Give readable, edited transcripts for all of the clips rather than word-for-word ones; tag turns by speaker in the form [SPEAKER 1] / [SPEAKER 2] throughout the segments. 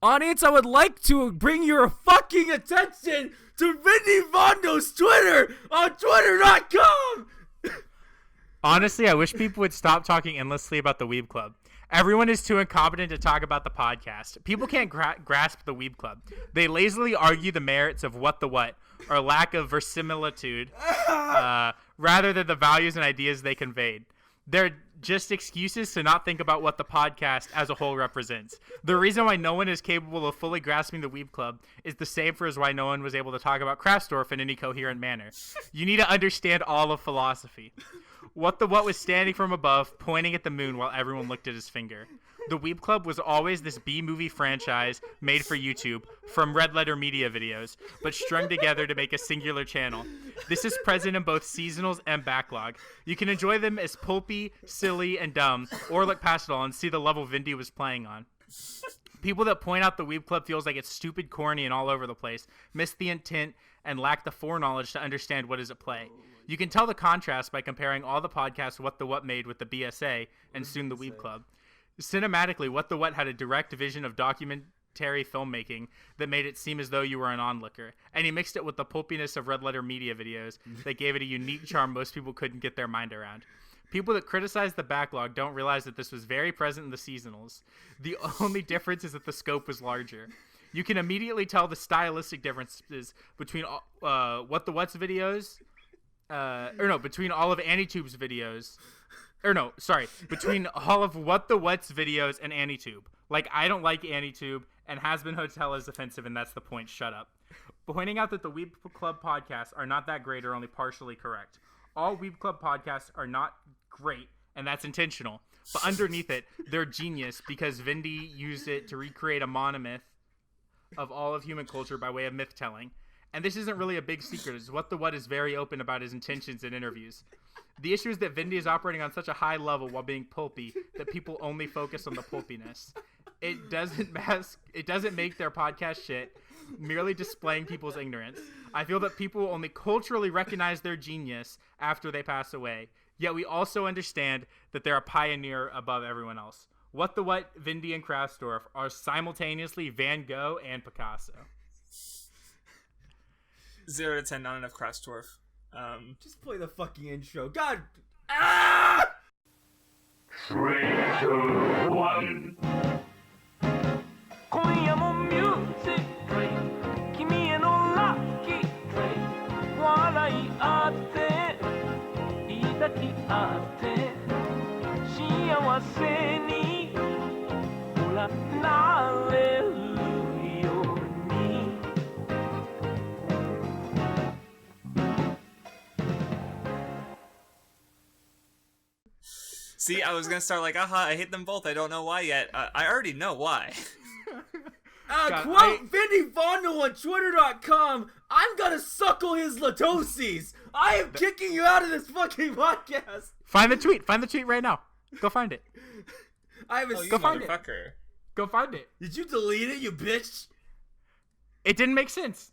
[SPEAKER 1] Audience, I would like to bring your fucking attention to Vindy Vondo's Twitter on Twitter.com.
[SPEAKER 2] Honestly, I wish people would stop talking endlessly about the Weeb Club. Everyone is too incompetent to talk about the podcast. People can't grasp the Weeb Club. They lazily argue the merits of What the What, or lack of verisimilitude, rather than the values and ideas they conveyed. They're just excuses to not think about what the podcast as a whole represents. The reason why no one is capable of fully grasping the Weeb Club is the same for as why no one was able to talk about Craftsdwarf in any coherent manner. You need to understand all of philosophy. What the What was standing from above, pointing at the moon while everyone looked at his finger. The Weeb Club was always this B-movie franchise made for YouTube from red letter media videos, but strung together to make a singular channel. This is present in both seasonals and backlog. You can enjoy them as pulpy, silly, and dumb, or look past it all and see the level Vindy was playing on. People that point out the Weeb Club feels like it's stupid, corny, and all over the place, miss the intent, and lack the foreknowledge to understand what is at play. You can tell the contrast by comparing all the podcasts What the What made with the BSA, and soon the Weeb Club. Cinematically, What the What had a direct vision of documentary filmmaking that made it seem as though you were an onlooker, and he mixed it with the pulpiness of red letter media videos that gave it a unique charm most people couldn't get their mind around. People that criticize the backlog don't realize that this was very present in the seasonals. The only difference is that the scope was larger. You can immediately tell the stylistic differences between What the What's videos, between all of AniTube's videos. Between all of What the What's videos and AniTube. Like, I don't like AniTube, and Has Been Hotel is offensive, and that's the point. Shut up. Pointing out that the Weeb Club podcasts are not that great or only partially correct. All Weeb Club podcasts are not great, and that's intentional. But underneath it, they're genius because Vindy used it to recreate a monomyth of all of human culture by way of myth-telling. And this isn't really a big secret, as What the What is very open about his intentions in interviews. The issue is that Vindy is operating on such a high level while being pulpy that people only focus on the pulpiness. It doesn't make their podcast shit, merely displaying people's ignorance. I feel that people only culturally recognize their genius after they pass away. Yet we also understand that they're a pioneer above everyone else. What the What, Vindy, and Craftsdwarf are simultaneously Van Gogh and Picasso.
[SPEAKER 3] 0 to 10, not enough Craftsdwarf.
[SPEAKER 1] Just play the fucking intro. God.
[SPEAKER 4] 3, 2, 1. 今夜もミュージック君へのラッキートレイ笑いあって抱き合って幸せにほらなれるように
[SPEAKER 3] See, I was gonna start like, I hate them both. I don't know why yet. I already know why.
[SPEAKER 1] Quote Vindy Vondo on Twitter.com. I'm gonna suckle his Latosies. I am kicking you out of this fucking podcast.
[SPEAKER 2] Find the tweet. Find the tweet right now. Go find it.
[SPEAKER 3] Go find it.
[SPEAKER 2] Go find it.
[SPEAKER 1] Did you delete it, you bitch?
[SPEAKER 2] It didn't make sense.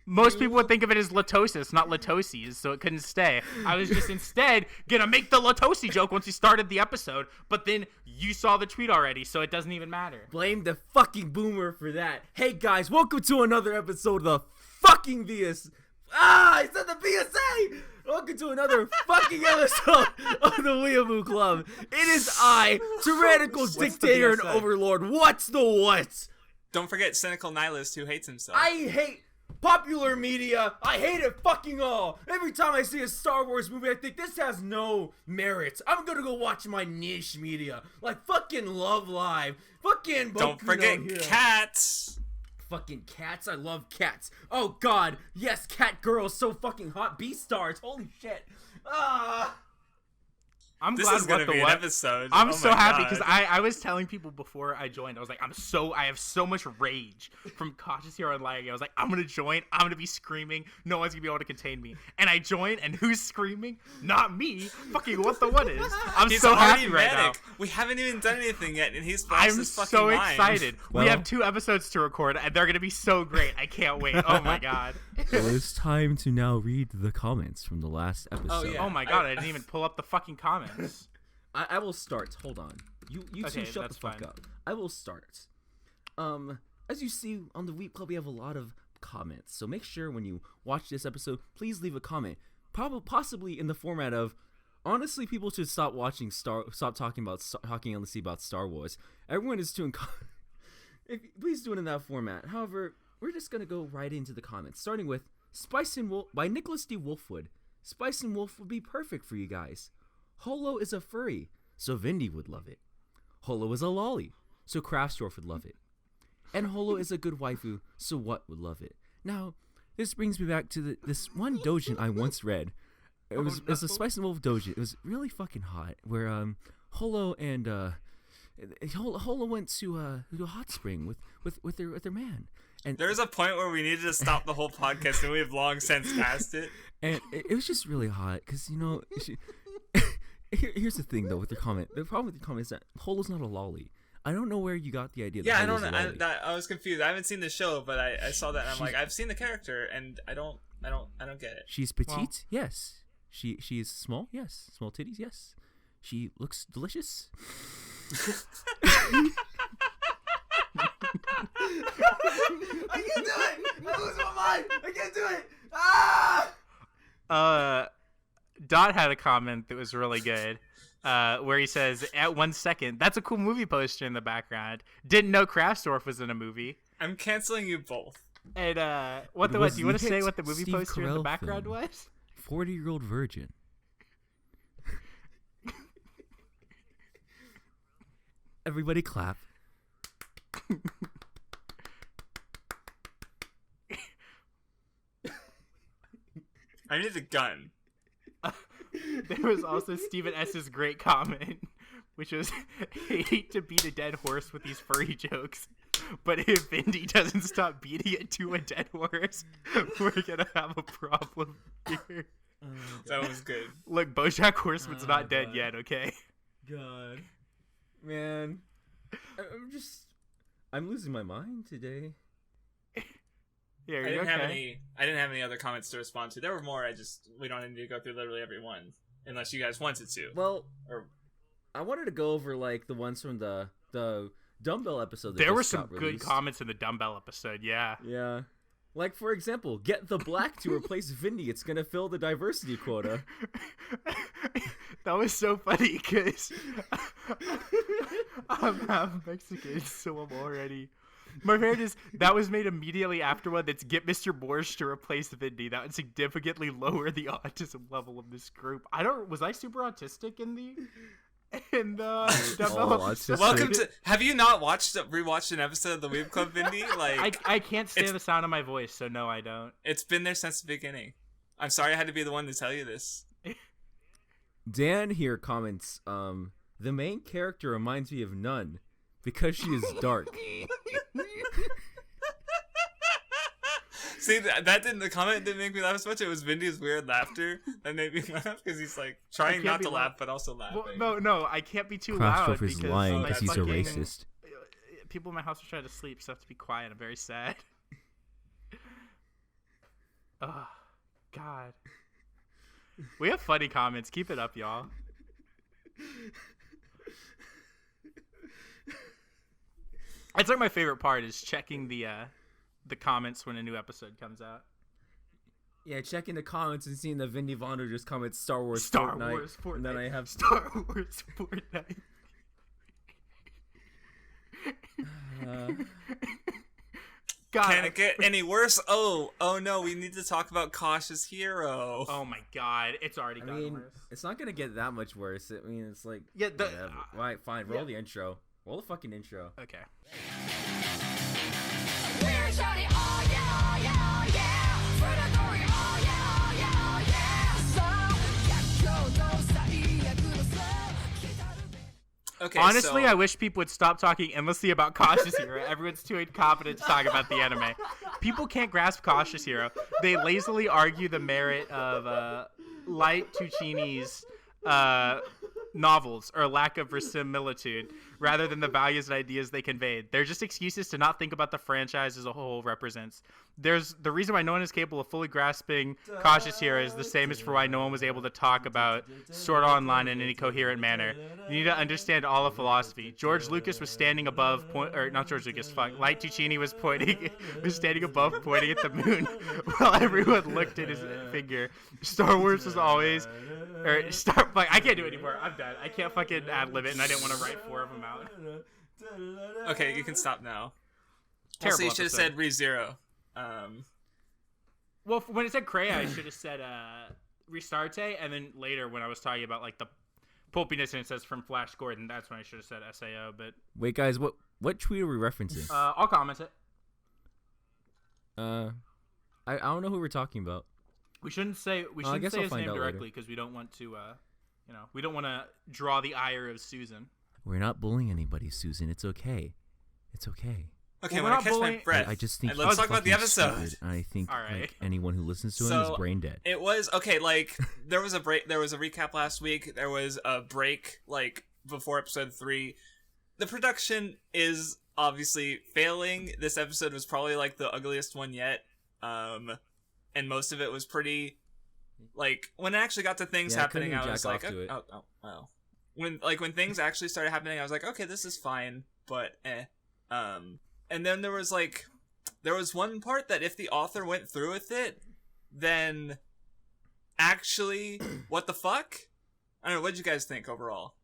[SPEAKER 2] Most people would think of it as Latosis, not Latosies, so it couldn't stay. I was just instead gonna make the Latosi joke once we started the episode, but then you saw the tweet already, so it doesn't even matter.
[SPEAKER 1] Blame the fucking boomer for that. Hey guys, welcome to another episode of the fucking VS. I said the BSA! Welcome to another fucking episode of the Weeaboo Club. It is I, tyrannical dictator and overlord. What's the what?
[SPEAKER 3] Don't forget cynical nihilist who hates himself.
[SPEAKER 1] I hate popular media. I hate it fucking all. Every time I see a Star Wars movie, I think this has no merit. I'm gonna go watch my niche media, like fucking Love Live, fucking Boku
[SPEAKER 3] Don't forget
[SPEAKER 1] no Hero. Cats. Fucking cats. I love cats. Oh god, yes, cat girls, so fucking hot. Beastars. Holy shit.
[SPEAKER 2] I'm
[SPEAKER 3] this
[SPEAKER 2] glad
[SPEAKER 3] is gonna
[SPEAKER 2] what
[SPEAKER 3] be
[SPEAKER 2] the
[SPEAKER 3] an
[SPEAKER 2] what.
[SPEAKER 3] episode.
[SPEAKER 2] I'm so happy because I was telling people before I joined, I was like, I have so much rage from Cautious Hero and Lagging. I was like, I'm gonna join, I'm gonna be screaming, no one's gonna be able to contain me. And I join, and who's screaming? Not me. Fucking What the What is.
[SPEAKER 3] He's
[SPEAKER 2] so happy
[SPEAKER 3] manic.
[SPEAKER 2] right now.
[SPEAKER 3] We haven't even done anything yet, and he's lost
[SPEAKER 2] I'm
[SPEAKER 3] his fucking
[SPEAKER 2] so
[SPEAKER 3] mind.
[SPEAKER 2] excited.
[SPEAKER 1] Well,
[SPEAKER 2] we have 2 episodes to record, and they're gonna be so great. I can't wait. Oh my god.
[SPEAKER 1] Well, it's time to now read the comments from the last episode.
[SPEAKER 3] Oh, yeah.
[SPEAKER 2] Oh my god, I didn't even pull up the fucking comments.
[SPEAKER 1] I will start. Hold on. You
[SPEAKER 2] Okay,
[SPEAKER 1] two shut the
[SPEAKER 2] that's
[SPEAKER 1] fuck
[SPEAKER 2] fine.
[SPEAKER 1] up. I will start. as you see on the Weeb Club, we have a lot of comments. So make sure when you watch this episode, please leave a comment. Possibly in the format of, honestly, people should stop talking endlessly about Star Wars. Everyone is too please do it in that format. However, we're just gonna go right into the comments, starting with Spice and Wolf by Nicholas D. Wolfwood. Spice and Wolf would be perfect for you guys. Holo is a furry, so Vindy would love it. Holo is a lolly, so Craftsdwarf would love it. And Holo is a good waifu, so What would love it. Now, this brings me back to this one doujin I once read. It was a Spice and Wolf doujin. It was really fucking hot, where Holo and Holo went to a hot spring with their man. And
[SPEAKER 3] There's a point where we needed to stop the whole podcast, and we have long since passed it.
[SPEAKER 1] And it was just really hot, because, here's the thing, though, with your comment. The problem with your comment is that Holo's not a lolly. I don't know where you got the idea.
[SPEAKER 3] Yeah, I
[SPEAKER 1] Holo's
[SPEAKER 3] don't
[SPEAKER 1] a
[SPEAKER 3] know.
[SPEAKER 1] lolly.
[SPEAKER 3] I was confused. I haven't seen the show, but I saw that, and I'm like, I've seen the character, and I don't get it.
[SPEAKER 1] She's petite, yes. She is small, yes. Small titties, yes. She looks delicious. I can't do it! I lose my mind! I can't do it! Ah!
[SPEAKER 2] Dot had a comment that was really good, where he says, "At 1 second, that's a cool movie poster in the background. Didn't know Craftsdwarf was in a movie."
[SPEAKER 3] I'm canceling you both.
[SPEAKER 2] And what do you want to say? What the movie
[SPEAKER 1] Steve
[SPEAKER 2] poster in the
[SPEAKER 1] Carell
[SPEAKER 2] background
[SPEAKER 1] film.
[SPEAKER 2] was?
[SPEAKER 1] 40-year-old virgin. Everybody clap.
[SPEAKER 3] I need a gun.
[SPEAKER 2] There was also Stephen S.'s great comment, which was, hate to beat a dead horse with these furry jokes, but if Vindy doesn't stop beating it to a dead horse, we're gonna have a problem here.
[SPEAKER 3] That was good.
[SPEAKER 2] Look, BoJack Horseman's not dead
[SPEAKER 1] God.
[SPEAKER 2] yet, okay?
[SPEAKER 1] God. Man. I'm losing my mind today.
[SPEAKER 2] Yeah,
[SPEAKER 3] I didn't have any other comments to respond to. There were more. We don't need to go through literally every one, unless you guys wanted to.
[SPEAKER 1] Well,
[SPEAKER 3] Or
[SPEAKER 1] I wanted to go over like the ones from the dumbbell episode. That
[SPEAKER 2] There were
[SPEAKER 1] just
[SPEAKER 2] some
[SPEAKER 1] got
[SPEAKER 2] good
[SPEAKER 1] released.
[SPEAKER 2] comments in the dumbbell episode, yeah.
[SPEAKER 1] Yeah. Like, for example, get the black to replace Vindy. It's going to fill the diversity quota.
[SPEAKER 2] That was so funny, because I'm half Mexican, so I'm already... My favorite is, that was made immediately after one that's get Mr. Borsch to replace Vindy. That would significantly lower the autism level of this group. Was I super autistic in the dumbbell episode?
[SPEAKER 3] welcome to. Have you not rewatched an episode of the Weeb Club, Vindy? Like
[SPEAKER 2] I can't stand the sound of my voice, so no, I don't.
[SPEAKER 3] it's been there since the beginning. I'm sorry I had to be the one to tell you this.
[SPEAKER 1] Dan here comments, the main character reminds me of Nun because she is dark.
[SPEAKER 3] See, the comment didn't make me laugh as much. It was Vindy's weird laughter that made me laugh, because he's like trying not to laugh, but also laughing.
[SPEAKER 2] Well, no, I can't be too loud
[SPEAKER 1] Craftsdwarf is
[SPEAKER 2] because
[SPEAKER 1] lying
[SPEAKER 3] because
[SPEAKER 1] he's a
[SPEAKER 2] fucking-
[SPEAKER 1] racist.
[SPEAKER 2] People in my house are trying to sleep, so I have to be quiet. I'm very sad. Oh, God. We have funny comments. Keep it up, y'all. That's like my favorite part, is checking the comments when a new episode comes out.
[SPEAKER 1] Yeah, checking the comments and seeing that Vindy Vondo just comments Star Wars
[SPEAKER 2] Star
[SPEAKER 1] Fortnite.
[SPEAKER 2] Wars Fortnite.
[SPEAKER 1] And then I have
[SPEAKER 2] Star Wars Fortnite. God,
[SPEAKER 3] Can it get any worse? Oh no, we need to talk about Cautious Hero.
[SPEAKER 2] Oh my God, it's already
[SPEAKER 1] I
[SPEAKER 2] gotten
[SPEAKER 1] mean,
[SPEAKER 2] worse.
[SPEAKER 1] it's not gonna get that much worse. I mean, it's like,
[SPEAKER 2] Yeah,
[SPEAKER 1] whatever. Right, fine. Roll
[SPEAKER 2] yeah.
[SPEAKER 1] the intro. Roll the fucking intro.
[SPEAKER 2] Okay.
[SPEAKER 3] Okay,
[SPEAKER 2] Honestly,
[SPEAKER 3] so,
[SPEAKER 2] I wish people would stop talking endlessly about Cautious Hero. Everyone's too incompetent to talk about the anime. People can't grasp Cautious Hero. They lazily argue the merit of Light Tuccini's novels, or lack of verisimilitude, rather than the values and ideas they conveyed. They're just excuses to not think about the franchise as a whole represents. There's the reason why no one is capable of fully grasping Cautious Hero is the same as for why no one was able to talk about Sword Art Online in any coherent manner. You need to understand all of philosophy. George Lucas was standing above, not George Lucas, Light Tuccini was standing above, pointing at the moon, while everyone looked at his finger. Star Wars was always, I can't do it anymore. I'm done. I can't fucking ad-lib it, and I didn't want to write 4 of them out.
[SPEAKER 3] Okay, you can stop now.
[SPEAKER 2] Terrible
[SPEAKER 3] Also, you should have
[SPEAKER 2] episode.
[SPEAKER 3] said ReZero.
[SPEAKER 2] Well, when it said Kreia, I should have said Restarte, and then later when I was talking about like the pulpiness and it says from Flash Gordon, that's when I should have said SAO. But
[SPEAKER 1] Wait, guys, what tweet are we referencing?
[SPEAKER 2] I'll comment it.
[SPEAKER 1] I don't know who we're talking about.
[SPEAKER 2] We shouldn't say
[SPEAKER 1] I guess I'll
[SPEAKER 2] his
[SPEAKER 1] find
[SPEAKER 2] name
[SPEAKER 1] out
[SPEAKER 2] directly
[SPEAKER 1] later.
[SPEAKER 2] because we don't want to we don't want to draw the ire of Susan.
[SPEAKER 1] We're not bullying anybody, Susan. It's okay. It's okay.
[SPEAKER 3] Okay,
[SPEAKER 2] Well,
[SPEAKER 3] when
[SPEAKER 2] we're
[SPEAKER 3] I catch
[SPEAKER 2] not
[SPEAKER 3] my
[SPEAKER 2] bullying-
[SPEAKER 3] breath,
[SPEAKER 1] I just think
[SPEAKER 3] and let's
[SPEAKER 1] he's
[SPEAKER 3] talk about the
[SPEAKER 1] fucking
[SPEAKER 3] episode.
[SPEAKER 1] stupid, and I think
[SPEAKER 2] All right.
[SPEAKER 1] like anyone who listens to him
[SPEAKER 3] So,
[SPEAKER 1] is brain dead.
[SPEAKER 3] It was okay. Like there was a break. There was a recap last week. There was a break like before episode 3. The production is obviously failing. This episode was probably like the ugliest one yet. And most of it was pretty. Like when it actually got to things
[SPEAKER 1] Yeah, I couldn't
[SPEAKER 3] happening, I
[SPEAKER 1] even
[SPEAKER 3] was
[SPEAKER 1] jack
[SPEAKER 3] like,
[SPEAKER 1] off to it.
[SPEAKER 3] oh. When things actually started happening, I was like, okay, this is fine, but and then there was one part that if the author went through with it, then actually, what the fuck? I don't know. What'd you guys think overall?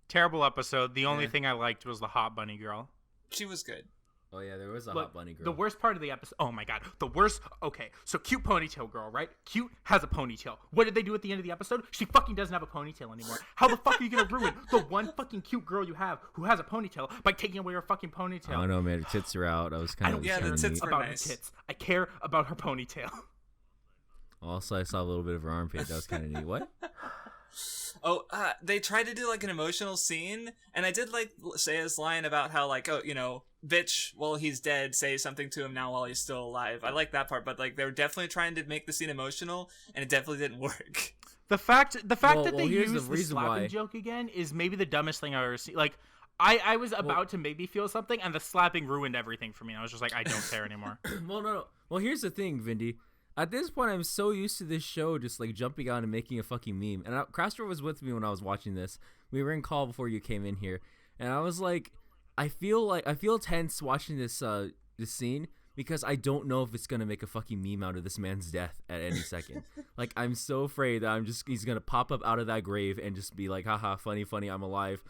[SPEAKER 2] Terrible episode. The only
[SPEAKER 1] Yeah.
[SPEAKER 2] thing I liked was the hot bunny girl.
[SPEAKER 3] She was good.
[SPEAKER 1] Oh yeah, there was a
[SPEAKER 2] Look,
[SPEAKER 1] hot bunny girl.
[SPEAKER 2] The worst part of the episode. Oh my god, the worst. Okay, so cute ponytail girl, right? Cute has a ponytail. What did they do at the end of the episode? She fucking doesn't have a ponytail anymore. How the fuck are you gonna ruin the one fucking cute girl you have who has a ponytail by taking away her fucking ponytail?
[SPEAKER 1] I don't know, man. Her tits are out. I was
[SPEAKER 2] I
[SPEAKER 1] kind
[SPEAKER 2] don't
[SPEAKER 1] of
[SPEAKER 3] Yeah, the
[SPEAKER 2] care
[SPEAKER 3] tits were
[SPEAKER 2] about
[SPEAKER 3] nice.
[SPEAKER 2] her tits. I care about her ponytail.
[SPEAKER 1] Also, I saw a little bit of her armpit. That was kind of neat. What?
[SPEAKER 3] Oh, they tried to do like an emotional scene, and I did like Seiya's line about how like, oh, bitch, while he's dead, say something to him now while he's still alive. I like that part, but like they were definitely trying to make the scene emotional, and it definitely didn't work.
[SPEAKER 2] The fact that they
[SPEAKER 1] here's
[SPEAKER 2] used
[SPEAKER 1] the
[SPEAKER 2] the
[SPEAKER 1] reason
[SPEAKER 2] slapping
[SPEAKER 1] why.
[SPEAKER 2] joke again is maybe the dumbest thing I've ever seen. Like, I was about to maybe feel something, and the slapping ruined everything for me. I was just like, I don't care anymore.
[SPEAKER 1] Well, no. Well, here's the thing, Vindy. At this point, I'm so used to this show just like jumping on and making a fucking meme. And Craftsdwarf was with me when I was watching this. We were in call before you came in here, and I was like, I feel tense watching this scene because I don't know if it's gonna make a fucking meme out of this man's death at any second. Like, I'm so afraid that he's gonna pop up out of that grave and just be like, haha, funny, I'm alive.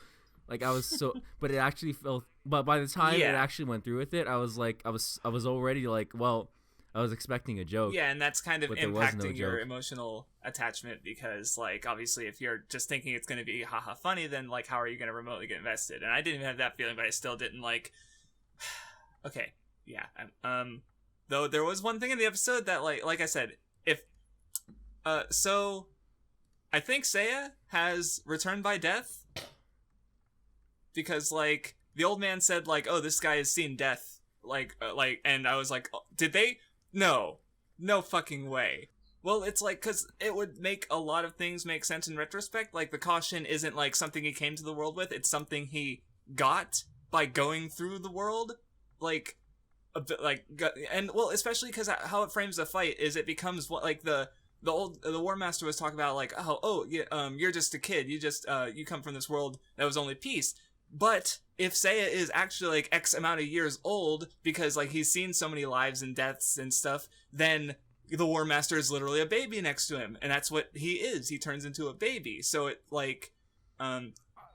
[SPEAKER 1] Like, I was so, but it actually felt. But by the time it actually went through with it, I was like, I was already like, well. I was expecting a joke.
[SPEAKER 3] Yeah, and that's kind of
[SPEAKER 1] But there was no
[SPEAKER 3] impacting your
[SPEAKER 1] joke.
[SPEAKER 3] emotional attachment because, like, obviously, if you're just thinking it's going to be haha funny, then, like, how are you going to remotely get invested? And I didn't even have that feeling, but I still didn't, like... Okay, yeah. Though there was one thing in the episode that, like I said, so... I think Seiya has returned by death because, like, the old man said, like, oh, this guy has seen death. And I was like, oh, did they... No fucking way. Well, it's like, because it would make a lot of things make sense in retrospect. Like, the caution isn't like something he came to the world with. It's something he got by going through the world. Like, a bit like, and well, especially because how it frames the fight is it becomes what, like, the War Master was talking about, like, you're just a kid. You come from this world that was only peace. But if Seiya is actually like X amount of years old because like he's seen so many lives and deaths and stuff, then the War Master is literally a baby next to him, and that's what he is. He turns into a baby. So it like,
[SPEAKER 1] oh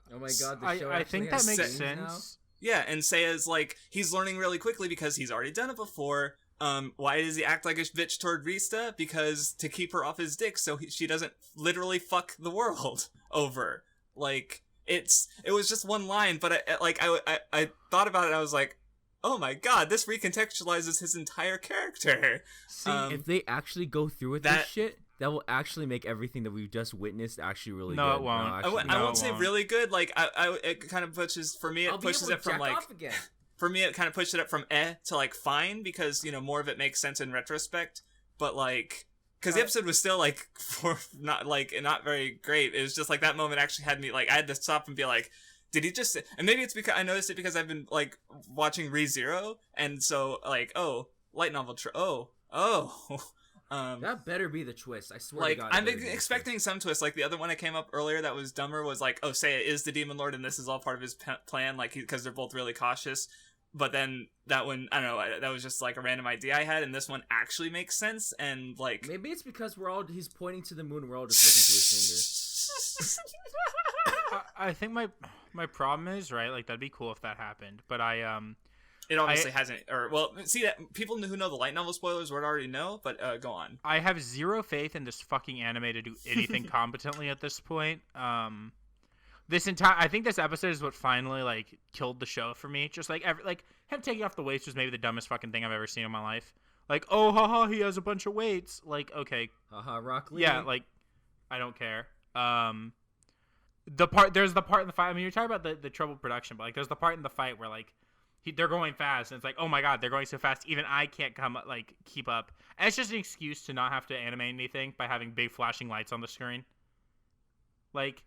[SPEAKER 1] my god, the show
[SPEAKER 2] I
[SPEAKER 1] actually
[SPEAKER 2] think that
[SPEAKER 1] has
[SPEAKER 2] makes
[SPEAKER 1] scenes now?
[SPEAKER 2] sense.
[SPEAKER 3] yeah, and Seiya's like he's learning really quickly because he's already done it before. Why does he act like a bitch toward Rista? Because to keep her off his dick, so she doesn't literally fuck the world over. Like. It was just one line, but I thought about it and I was like, oh my god, this recontextualizes his entire character.
[SPEAKER 1] See, if they actually go through with this shit, that will actually make everything that we've just witnessed actually really good.
[SPEAKER 2] No, it won't.
[SPEAKER 3] I won't say really good. Like, it kind of pushes, for me, it pushes it from like, for me, it kind of pushed it up from to like fine because, more of it makes sense in retrospect, but like, because the episode was still not very great. It was just like that moment actually had me like I had to stop and be like, did he just say, and maybe it's because I noticed it because I've been like watching ReZero, and so like, oh, light novel
[SPEAKER 1] That better be the twist. I swear
[SPEAKER 3] like,
[SPEAKER 1] to God.
[SPEAKER 3] I'm expecting some twist. Like, the other one that came up earlier that was dumber was like, oh, Seiya is the Demon Lord, and this is all part of his plan, like, because they're both really cautious. But then that one, I don't know, that was just like a random idea I had, and this one actually makes sense, and like...
[SPEAKER 1] Maybe it's because he's pointing to the moon, we're all just looking to his finger.
[SPEAKER 2] I think my problem is, right, like, that'd be cool if that happened, but
[SPEAKER 3] It obviously hasn't, or, well, see, that people who know the light novel spoilers would already know, but go on.
[SPEAKER 2] I have zero faith in this fucking anime to do anything competently at this point. I think this episode is what finally, like, killed the show for me. Just, like, him taking off the weights was maybe the dumbest fucking thing I've ever seen in my life. Like, oh, haha, he has a bunch of weights. Like, okay.
[SPEAKER 1] Haha, Rock Lee.
[SPEAKER 2] Yeah, like, I don't care. There's the part in the fight, I mean, you're talking about the troubled production, but, like, there's the part in the fight where, like, they're going fast, and it's like, oh my god, they're going so fast, even I can't keep up. And it's just an excuse to not have to animate anything by having big flashing lights on the screen. Like...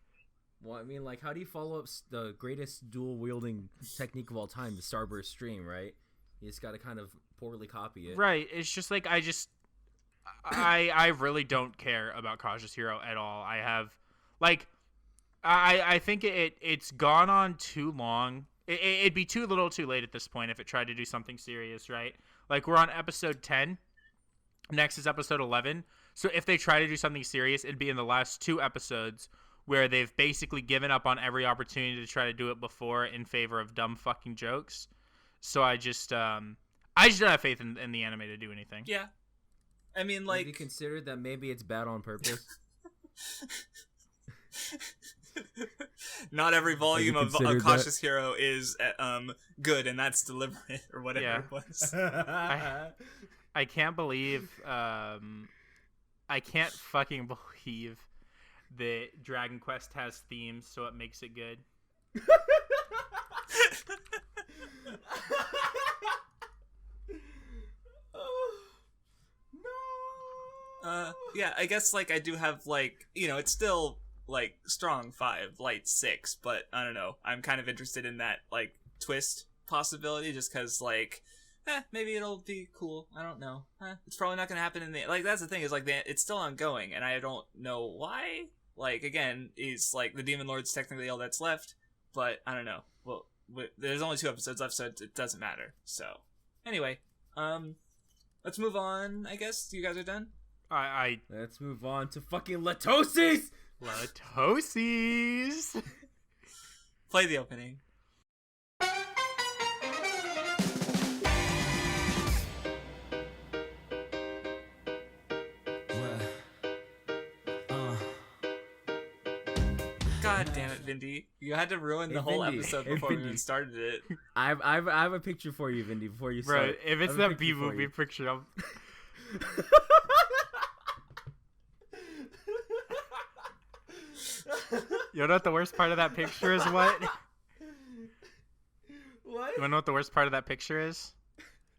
[SPEAKER 1] Well, I mean, like, how do you follow up the greatest dual-wielding technique of all time, the Starburst Stream, right? You just gotta kind of poorly copy it.
[SPEAKER 2] Right, it's just, like, I really don't care about Cautious Hero at all. I have, like, I think it's gone on too long. It'd be too little too late at this point if it tried to do something serious, right? Like, we're on episode 10. Next is episode 11. So if they try to do something serious, it'd be in the last 2 episodes where they've basically given up on every opportunity to try to do it before in favor of dumb fucking jokes. So I just don't have faith in the anime to do anything.
[SPEAKER 3] Yeah. I mean, like...
[SPEAKER 1] Have you considered that maybe it's bad on purpose?
[SPEAKER 3] Not every volume of A Cautious Hero is good, and that's deliberate, or whatever it was.
[SPEAKER 2] I can't believe... I can't fucking believe that Dragon Quest has themes, so it makes it good.
[SPEAKER 3] Yeah, I guess, like, I do have, like, you know, it's still, like, strong 5, light 6, but I don't know. I'm kind of interested in that, like, twist possibility, just because, like, maybe it'll be cool. I don't know. It's probably not gonna happen in the... Like, that's the thing, is, like, it's still ongoing, and I don't know why. Like, again, he's, like, the Demon Lord's technically all that's left, but I don't know. Well, there's only 2 episodes left, so it doesn't matter. So, anyway, let's move on, I guess. You guys are done?
[SPEAKER 1] Let's move on to fucking Latoses!
[SPEAKER 2] Latoses!
[SPEAKER 3] Play the opening. God damn it, Vindy. You had to ruin the whole episode before we even started it.
[SPEAKER 1] I have a picture for you, Vindy, before you start.
[SPEAKER 2] Right, if it's that B-movie picture, I'm... You know what the worst part of that picture is, what?
[SPEAKER 1] What?
[SPEAKER 2] You wanna know what the worst part of that picture is?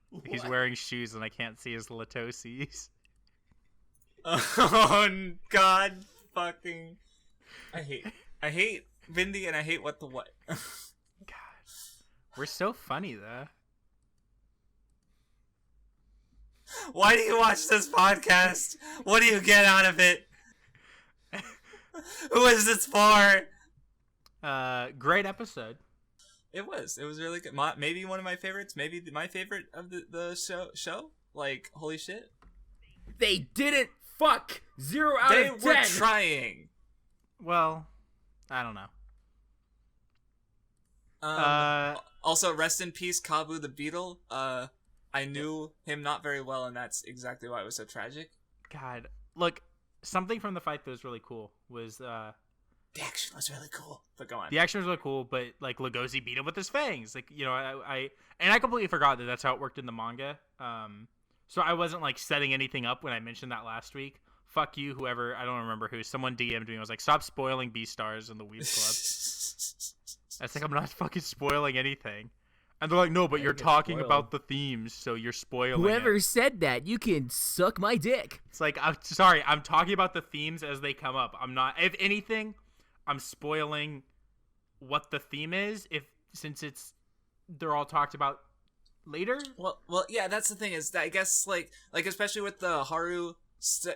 [SPEAKER 2] What? He's wearing shoes and I can't see his Latoses.
[SPEAKER 3] Oh, God fucking... I hate Vindy and I hate What.
[SPEAKER 2] God. We're so funny, though.
[SPEAKER 3] Why do you watch this podcast? What do you get out of it? Who is this for?
[SPEAKER 2] Great episode.
[SPEAKER 3] It was really good. Maybe one of my favorites. Maybe my favorite of the show. Like, holy shit.
[SPEAKER 1] They didn't fuck 0 out of 10.
[SPEAKER 3] They were trying.
[SPEAKER 2] Well, I don't know.
[SPEAKER 3] Also, rest in peace, Kabu the Beetle. I knew him not very well, and that's exactly why it was so tragic.
[SPEAKER 2] God, look, something from the fight that was really cool was
[SPEAKER 3] the action was really cool. But go on.
[SPEAKER 2] The action was really cool, but like Lugosi beat him with his fangs. Like, you know, I completely forgot that that's how it worked in the manga. So I wasn't like setting anything up when I mentioned that last week. Fuck you, whoever, I don't remember who. Someone DM'd me and was like, stop spoiling Beastars in the Weeb Club. I was like, I'm not fucking spoiling anything. And they're like, no, but you're talking about the themes, so you're spoiling
[SPEAKER 1] Whoever said that, you can suck my dick.
[SPEAKER 2] It's like, I'm sorry, I'm talking about the themes as they come up. I'm not, if anything, I'm spoiling what the theme is, since they're all talked about later.
[SPEAKER 3] Well, yeah, that's the thing is that I guess like especially with the Haru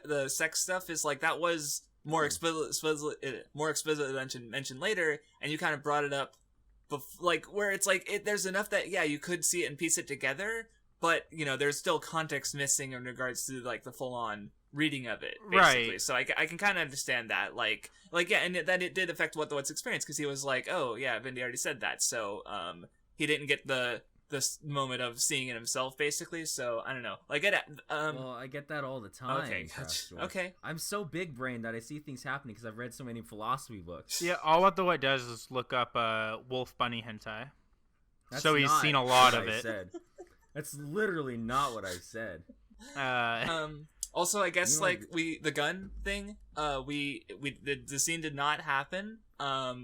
[SPEAKER 3] the sex stuff is like that was more explicitly mentioned later, and you kind of brought it up, like where it's like there's enough that you could see it and piece it together, but there's still context missing in regards to like the full on reading of it, basically. Right. So I can kind of understand that, like and that it did affect WattheWut's experience because he was like, oh yeah, Vindy already said that, so he didn't get this moment of seeing it himself, basically. So I don't know, like
[SPEAKER 1] well, I get that all the time.
[SPEAKER 3] Okay, okay.
[SPEAKER 1] I'm so big brained that I see things happening because I've read so many philosophy books.
[SPEAKER 2] Yeah, all WattheWut does is look up wolf bunny hentai.
[SPEAKER 1] That's
[SPEAKER 2] so he's seen a lot of it.
[SPEAKER 1] That's literally not what I said.
[SPEAKER 3] Also, I guess the gun thing, the scene did not happen.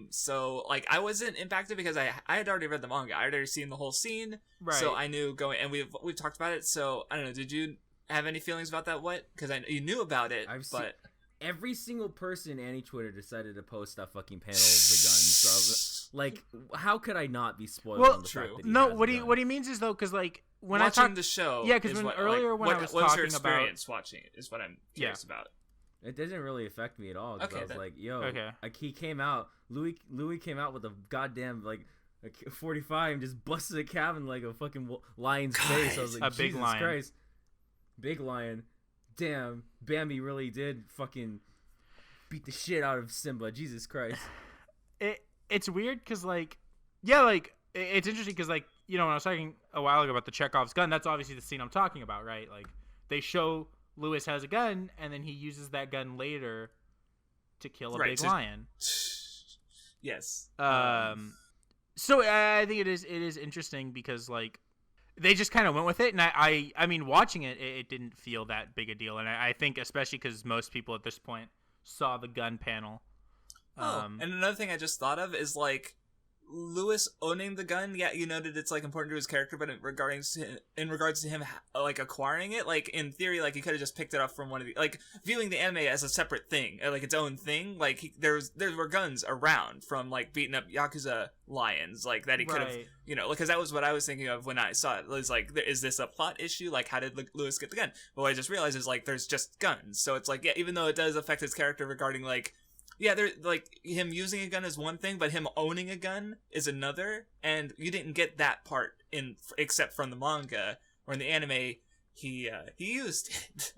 [SPEAKER 3] So like I wasn't impacted because I had already read the manga. I had already seen the whole scene, right? So I knew going, and we've talked about it. So I don't know. Did you have any feelings about that? What? Because you knew about it, but
[SPEAKER 1] every single person Annie Twitter decided to post that fucking panel of the guns. So like, how could I not be spoiled?
[SPEAKER 2] Well,
[SPEAKER 1] on the fact that
[SPEAKER 2] no. What he means is though, because like when
[SPEAKER 3] watching
[SPEAKER 2] I talked
[SPEAKER 3] the show,
[SPEAKER 2] yeah, because when I was
[SPEAKER 3] what was your
[SPEAKER 2] talking about
[SPEAKER 3] experience watching it is what I'm curious about.
[SPEAKER 1] It didn't really affect me at all.
[SPEAKER 3] Okay,
[SPEAKER 1] I was like, yo,
[SPEAKER 2] okay.
[SPEAKER 1] Like he came out, Louis came out with a goddamn like a 45 and just busted a cap in like a fucking lion's face. I was like,
[SPEAKER 2] a big
[SPEAKER 1] Jesus
[SPEAKER 2] lion.
[SPEAKER 1] Christ, big lion. Damn, Bambi really did fucking beat the shit out of Simba. Jesus Christ.
[SPEAKER 2] It's weird because like, yeah, like it's interesting because like when I was talking a while ago about the Chekhov's gun, that's obviously the scene I'm talking about, right? Like they show Lewis has a gun, and then he uses that gun later to kill a big lion.
[SPEAKER 3] Yes.
[SPEAKER 2] So I think it is interesting because like they just kind of went with it, and I mean watching it didn't feel that big a deal, and I think especially because most people at this point saw the gun panel.
[SPEAKER 3] And another thing I just thought of is like Lewis owning the gun. Yeah, you noted it's like important to his character, but in regards to him like acquiring it, like in theory, like he could have just picked it up from one of the, like viewing the anime as a separate thing, like its own thing. Like there were guns around from like beating up Yakuza lions, like that he could have, because that was what I was thinking of when I saw it. It was like, is this a plot issue? Like how did Lewis get the gun? But what I just realized is like there's just guns, so it's like even though it does affect his character regarding like. Yeah, they're like him using a gun is one thing, but him owning a gun is another, and you didn't get that part except from the manga or in the anime. He used it.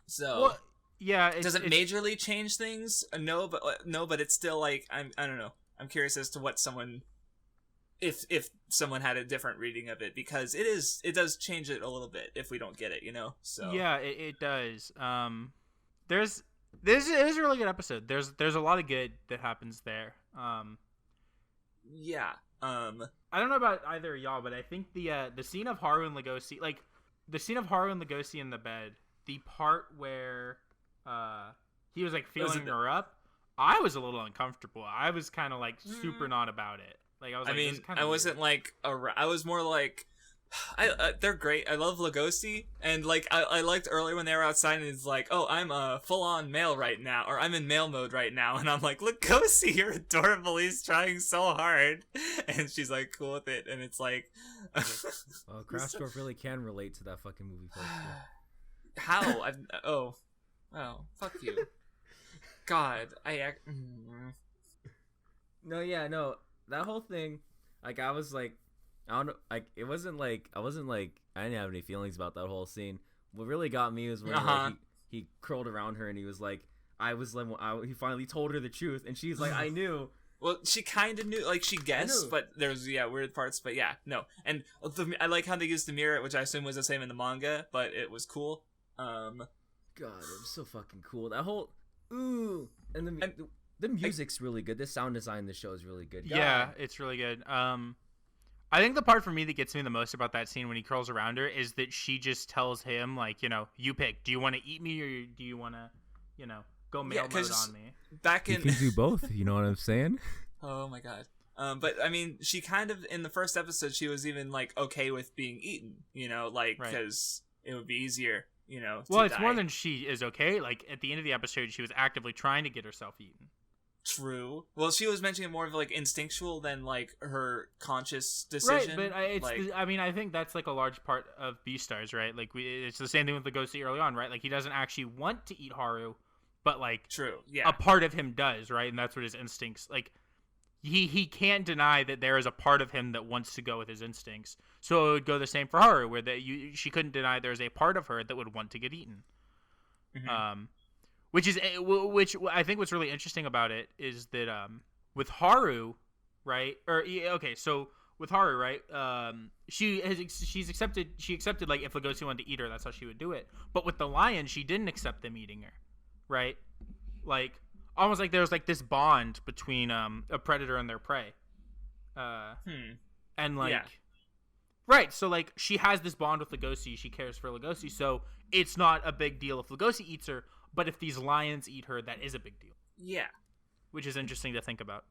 [SPEAKER 3] So
[SPEAKER 2] well, yeah,
[SPEAKER 3] does it majorly change things? No, but it's still like I don't know. I'm curious as to what someone if someone had a different reading of it, because it does change it a little bit if we don't get it, So
[SPEAKER 2] yeah, it does. This is a really good episode. There's a lot of good that happens there.
[SPEAKER 3] Yeah.
[SPEAKER 2] I don't know about either of y'all, but I think the scene of Haru and Legoshi, like the scene of Haru and Legoshi in the bed, the part where he was like feeling her up, I was a little uncomfortable. I was kind of like super not about it. Like I was. I mean,
[SPEAKER 3] I wasn't like I was more like. They're great. I love Legoshi, and like I liked earlier when they were outside and he's like, oh, I'm a full-on male right now, or I'm in male mode right now, and I'm like, Legoshi, you're adorable, he's trying so hard, and she's like cool with it, and it's like
[SPEAKER 1] well, Craftsdwarf really can relate to that fucking movie poster.
[SPEAKER 3] How? Fuck you. God,
[SPEAKER 1] No, that whole thing, like I was like, I don't know, like it wasn't like I didn't have any feelings about that whole scene. What really got me was when like, he curled around her and he was like, he finally told her the truth, and she's like, I knew.
[SPEAKER 3] Well, she kind of knew, like she guessed, but there was weird parts. But yeah, no, and I like how they used the mirror, which I assume was the same in the manga, but it was cool. God,
[SPEAKER 1] it was so fucking cool. That whole and the music's really good. The sound design in the show is really good. God.
[SPEAKER 2] Yeah, it's really good. I think the part for me that gets me the most about that scene when he curls around her is that she just tells him, like, you pick. Do you want to eat me or do you want to, go male mode on me?
[SPEAKER 1] You can do both. You know what I'm saying?
[SPEAKER 3] Oh my god. But I mean, she kind of in the first episode she was even like okay with being eaten, because it would be easier,
[SPEAKER 2] Well, it's more than she is okay. Like at the end of the episode, she was actively trying to get herself eaten.
[SPEAKER 3] True. Well, she was mentioning more of like instinctual than like her conscious decision.
[SPEAKER 2] Right, but it's
[SPEAKER 3] like,
[SPEAKER 2] I mean, I think that's like a large part of Beastars, right? Like it's the same thing with Legoshi early on, right? Like he doesn't actually want to eat Haru, but like
[SPEAKER 3] true. Yeah.
[SPEAKER 2] a part of him does, right? And that's what his instincts like. He can't deny that there is a part of him that wants to go with his instincts. So it would go the same for Haru, where she couldn't deny there's a part of her that would want to get eaten.
[SPEAKER 3] Mm-hmm.
[SPEAKER 2] Which I think what's really interesting about it is that with Haru, right? So with Haru, right? She accepted like if Legoshi wanted to eat her, that's how she would do it. But with the lion, she didn't accept them eating her, right? Like almost like there's like this bond between a predator and their prey. And like right, so like she has this bond with Legoshi, she cares for Legoshi, so it's not a big deal if Legoshi eats her, but if these lions eat her, that is a big deal.
[SPEAKER 3] Yeah.
[SPEAKER 2] Which is interesting to think about.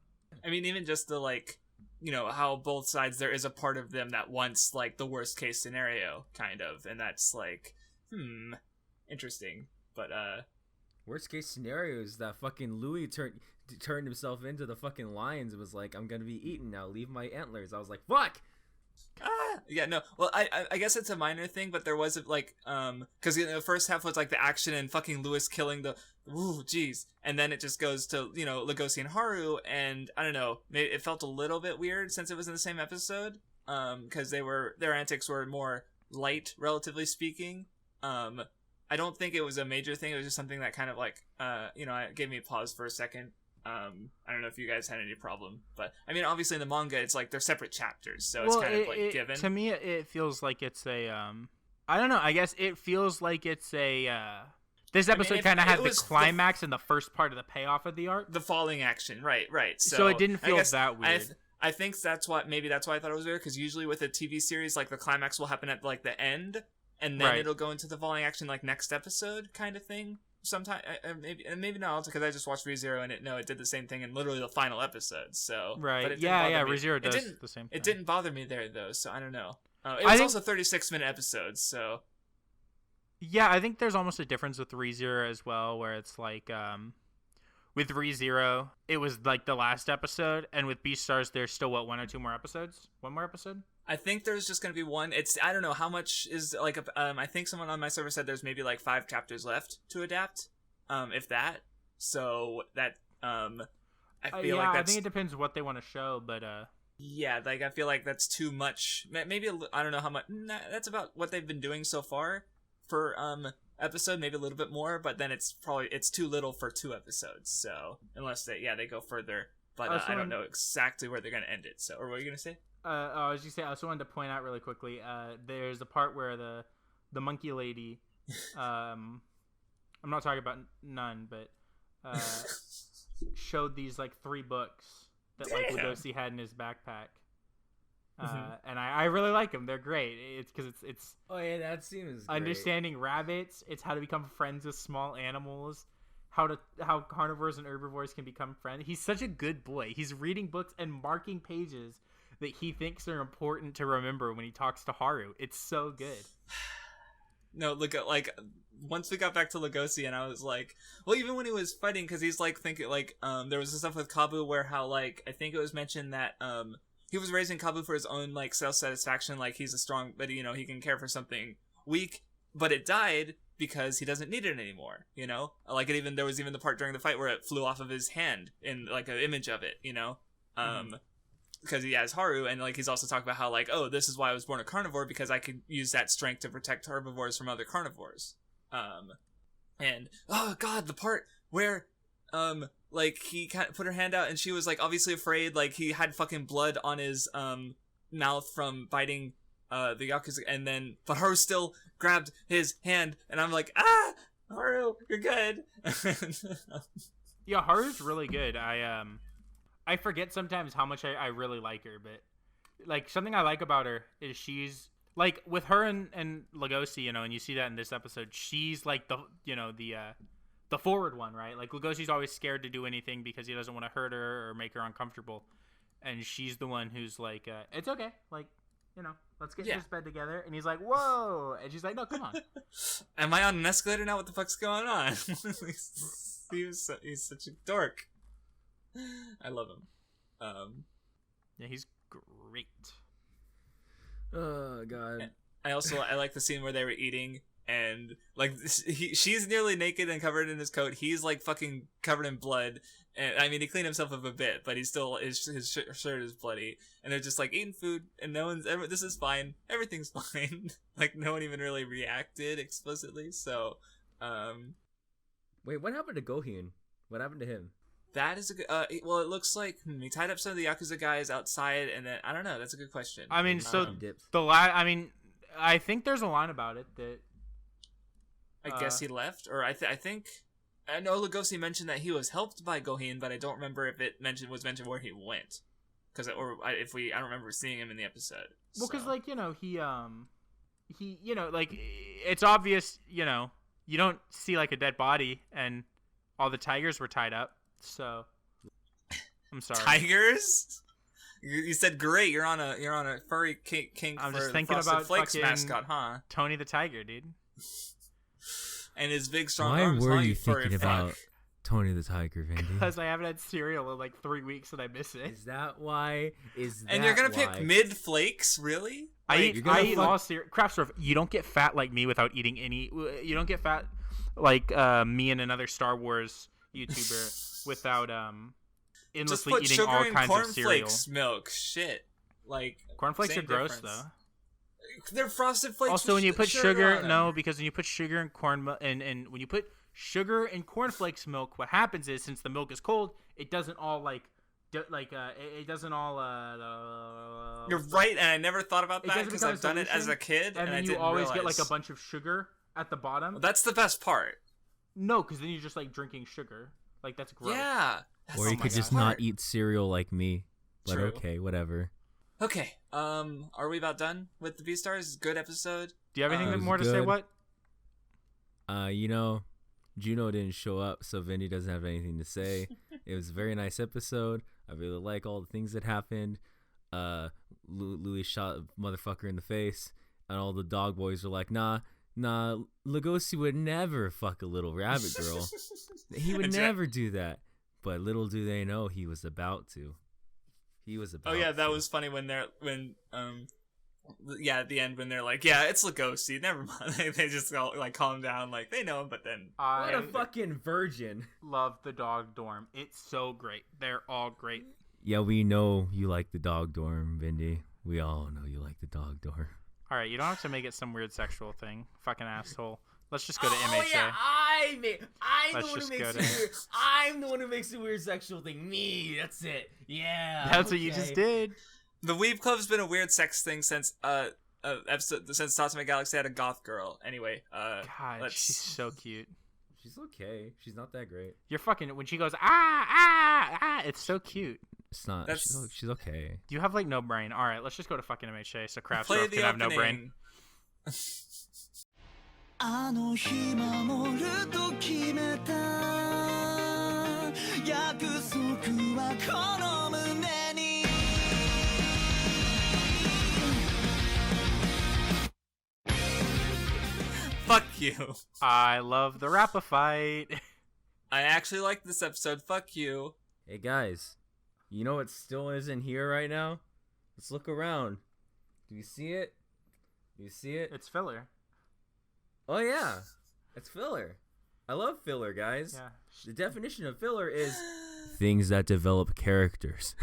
[SPEAKER 3] I mean, even just the like, you know, how both sides, there is a part of them that wants like the worst case scenario, kind of, and that's like, interesting. But
[SPEAKER 1] worst case scenario is that fucking Louis turned himself into the fucking lions and was like, I'm gonna be eaten now, leave my antlers. I was like, fuck.
[SPEAKER 3] Yeah, no. Well, I guess it's a minor thing, but there was like because the first half was like the action and fucking Lewis killing the jeez, and then it just goes to, you know, Legoshi and Haru, and I don't know, it felt a little bit weird since it was in the same episode, because their antics were more light, relatively speaking. I don't think it was a major thing. It was just something that kind of like you know, it gave me a pause for a second. I don't know if you guys had any problem, but I mean, obviously in the manga, it's like they're separate chapters, so it's kind of like given.
[SPEAKER 2] To me, it feels like it's a, I don't know. I guess it feels like it's a. This episode kind of had the climax and the first part of the payoff of the arc.
[SPEAKER 3] The falling action, right.
[SPEAKER 2] So it didn't feel that weird.
[SPEAKER 3] I think that's why I thought it was weird, because usually with a TV series, like the climax will happen at like the end, and then it'll go into the falling action like next episode kind of thing. Sometime maybe not, because I just watched ReZero and it did the same thing in literally the final episode. So
[SPEAKER 2] right,
[SPEAKER 3] but
[SPEAKER 2] ReZero does the same thing.
[SPEAKER 3] It didn't bother me there though, so I don't know. It was also 36-minute episodes, so
[SPEAKER 2] yeah, I think there's almost a difference with ReZero as well, where it's like with ReZero it was like the last episode, and with Beastars there's still one or two more episodes, one more episode.
[SPEAKER 3] I think there's just going to be one. I don't know how much is like, I think someone on my server said there's maybe like 5 chapters left to adapt, if that. So that, I feel like that's... I
[SPEAKER 2] think it depends what they want to show, but,
[SPEAKER 3] yeah, like I feel like that's too much. Maybe, I don't know how much, that's about what they've been doing so far for, episode, maybe a little bit more, but then it's too little for 2 episodes, so, unless they go further, but I don't know exactly where they're going to end it, so, or what are you going to say?
[SPEAKER 2] I was just saying, I also wanted to point out really quickly, there's the part where the monkey lady, I'm not talking about none, but showed these like 3 books that like Legoshi had in his backpack, and I really like them. They're great. It's because it's
[SPEAKER 1] oh yeah, that seems
[SPEAKER 2] understanding great. Rabbits. It's how to become friends with small animals. How carnivores and herbivores can become friends. He's such a good boy. He's reading books and marking pages that he thinks are important to remember when he talks to Haru. It's so good.
[SPEAKER 3] No, look at like once we got back to Legoshi, and I was like, well, even when he was fighting, because he's like thinking like there was this stuff with Kabu where how like I think it was mentioned that he was raising Kabu for his own like self satisfaction, like he's a strong, but you know he can care for something weak, but it died because he doesn't need it anymore. You know, like there was even the part during the fight where it flew off of his hand in like an image of it. You know. Because he has Haru, and like he's also talking about how like, oh, this is why I was born a carnivore, because I could use that strength to protect herbivores from other carnivores. And oh god, the part where like he kind of put her hand out and she was like obviously afraid, like he had fucking blood on his mouth from biting the Yakuza, and then but Haru still grabbed his hand, and I'm like, Haru, you're good.
[SPEAKER 2] Yeah, Haru's really good. I forget sometimes how much I really like her, but like something I like about her is she's like with her and Legoshi, you know, and you see that in this episode, she's like the forward one, right? Like Legoshi's always scared to do anything because he doesn't want to hurt her or make her uncomfortable, and she's the one who's like, it's okay, like, you know, let's get this bed together. And he's like, whoa, and she's like, no, come on.
[SPEAKER 3] Am I on an escalator now? What the fuck's going on? He's such a dork. I love him.
[SPEAKER 2] Yeah, he's great.
[SPEAKER 1] Oh god.
[SPEAKER 3] I like the scene where they were eating and like she's nearly naked and covered in his coat. He's like fucking covered in blood. And I mean, he cleaned himself up a bit, but he's still his shirt is bloody. And they're just like eating food, and no one's ever. This is fine. Everything's fine. Like no one even really reacted explicitly. So,
[SPEAKER 1] wait, what happened to Gohin? What happened to him?
[SPEAKER 3] that is a good. Well, it looks like he tied up some of the Yakuza guys outside, and then I don't know. That's a good question.
[SPEAKER 2] I mean, so
[SPEAKER 1] Dips.
[SPEAKER 2] I mean, I think there's a line about it that.
[SPEAKER 3] I guess he left, or I think. I know Lugosi mentioned that he was helped by Gohin, but I don't remember if it was mentioned where he went, I don't remember seeing him in the episode.
[SPEAKER 2] Well, because like he like it's obvious you don't see like a dead body and all the tigers were tied up, so I'm sorry.
[SPEAKER 3] Tigers? You said great. You're on a furry kink.
[SPEAKER 2] I'm
[SPEAKER 3] for
[SPEAKER 2] just thinking
[SPEAKER 3] Frosted
[SPEAKER 2] about
[SPEAKER 3] Flakes
[SPEAKER 2] fucking
[SPEAKER 3] mascot, huh?
[SPEAKER 2] Tony the Tiger, dude.
[SPEAKER 3] And his big strong
[SPEAKER 1] Why
[SPEAKER 3] arms.
[SPEAKER 1] were
[SPEAKER 3] huh,
[SPEAKER 1] you
[SPEAKER 3] furry
[SPEAKER 1] thinking
[SPEAKER 3] fuck?
[SPEAKER 1] about Tony the Tiger, Vindy?
[SPEAKER 2] Because I haven't had cereal in like 3 weeks and I miss it.
[SPEAKER 1] Is that why?
[SPEAKER 3] And you're gonna pick mid flakes, really?
[SPEAKER 2] I
[SPEAKER 3] Like,
[SPEAKER 2] eat all cereal. Craftsdwarf, you don't get fat like me without eating any. You don't get fat like me and another Star Wars YouTuber without
[SPEAKER 3] just
[SPEAKER 2] endlessly
[SPEAKER 3] put
[SPEAKER 2] eating
[SPEAKER 3] sugar
[SPEAKER 2] all
[SPEAKER 3] in
[SPEAKER 2] kinds of cereal.
[SPEAKER 3] cornflakes milk. Shit. Like
[SPEAKER 2] Cornflakes
[SPEAKER 3] same
[SPEAKER 2] are gross
[SPEAKER 3] difference.
[SPEAKER 2] though.
[SPEAKER 3] They're Frosted Flakes.
[SPEAKER 2] Also,
[SPEAKER 3] with
[SPEAKER 2] when you put
[SPEAKER 3] sugar
[SPEAKER 2] sugar,
[SPEAKER 3] on them.
[SPEAKER 2] no, because when you put sugar in and when you put sugar in cornflakes milk, what happens is since the milk is cold, it doesn't all it doesn't all.
[SPEAKER 3] You're right, and I never thought about
[SPEAKER 2] It
[SPEAKER 3] that
[SPEAKER 2] doesn't
[SPEAKER 3] because
[SPEAKER 2] become
[SPEAKER 3] I've done it as
[SPEAKER 2] solution,
[SPEAKER 3] a kid,
[SPEAKER 2] and
[SPEAKER 3] I
[SPEAKER 2] then you
[SPEAKER 3] didn't
[SPEAKER 2] always
[SPEAKER 3] realize.
[SPEAKER 2] get like a bunch of sugar at the bottom.
[SPEAKER 3] That's the best part.
[SPEAKER 2] No, because then you're just like drinking sugar. Like that's gross.
[SPEAKER 3] Yeah. That's
[SPEAKER 1] Or you
[SPEAKER 3] the
[SPEAKER 1] could
[SPEAKER 3] best
[SPEAKER 1] just
[SPEAKER 3] part.
[SPEAKER 1] not eat cereal like me. But
[SPEAKER 3] True.
[SPEAKER 1] okay, whatever.
[SPEAKER 3] Okay. Are we about done with the Beastars? Good episode.
[SPEAKER 2] Do you have anything
[SPEAKER 1] It was
[SPEAKER 2] more to say?
[SPEAKER 1] good.
[SPEAKER 2] What?
[SPEAKER 1] Juno didn't show up, so Vindy doesn't have anything to say. It was a very nice episode. I really like all the things that happened. Louis shot a motherfucker in the face, and all the dog boys were like, nah, Lugosi would never fuck a little rabbit girl. He would never do that. But little do they know he was about to.
[SPEAKER 3] Oh yeah, that was funny at the end when they're like, yeah, it's Lugosi, never mind. They just all, like calm down, like they know him, but then
[SPEAKER 1] What
[SPEAKER 2] I
[SPEAKER 1] a fucking virgin.
[SPEAKER 2] love the dog dorm. It's so great. They're all great.
[SPEAKER 1] Yeah, we know you like the dog dorm, Vindy. We all know you like the dog dorm.
[SPEAKER 2] All right, you don't have to make it some weird sexual thing. Fucking asshole. Let's just go to
[SPEAKER 1] Oh
[SPEAKER 2] MHA.
[SPEAKER 1] yeah, I'm
[SPEAKER 2] Let's
[SPEAKER 1] the one
[SPEAKER 2] just
[SPEAKER 1] who
[SPEAKER 2] go
[SPEAKER 1] makes
[SPEAKER 2] to-
[SPEAKER 1] it weird. I'm the one who makes a weird sexual thing. Me, that's it. Yeah.
[SPEAKER 2] That's what you just did.
[SPEAKER 3] the Weeb Club's been a weird sex thing since since Tatsume Galaxy had a goth girl. Anyway,
[SPEAKER 2] God, she's so cute.
[SPEAKER 1] She's okay. She's not that great.
[SPEAKER 2] You're fucking when she goes ah, it's so cute.
[SPEAKER 1] It's not.
[SPEAKER 3] That's-
[SPEAKER 1] She's okay.
[SPEAKER 2] You have like no brain. All right, let's just go to fucking MHA so
[SPEAKER 3] play
[SPEAKER 2] Craftsdwarf
[SPEAKER 3] the
[SPEAKER 2] can have no brain.
[SPEAKER 3] opening.
[SPEAKER 5] あの日守ると決めた約束はこの胸に
[SPEAKER 3] Fuck you.
[SPEAKER 2] I love the Rappa fight.
[SPEAKER 3] I actually like this episode. Fuck you.
[SPEAKER 1] Hey guys, you know what still isn't here right now? Let's look around. Do you see it? Do you see it?
[SPEAKER 2] It's filler.
[SPEAKER 1] Oh yeah, it's filler. I love filler, guys.
[SPEAKER 2] Yeah.
[SPEAKER 1] The definition of filler is things that develop characters.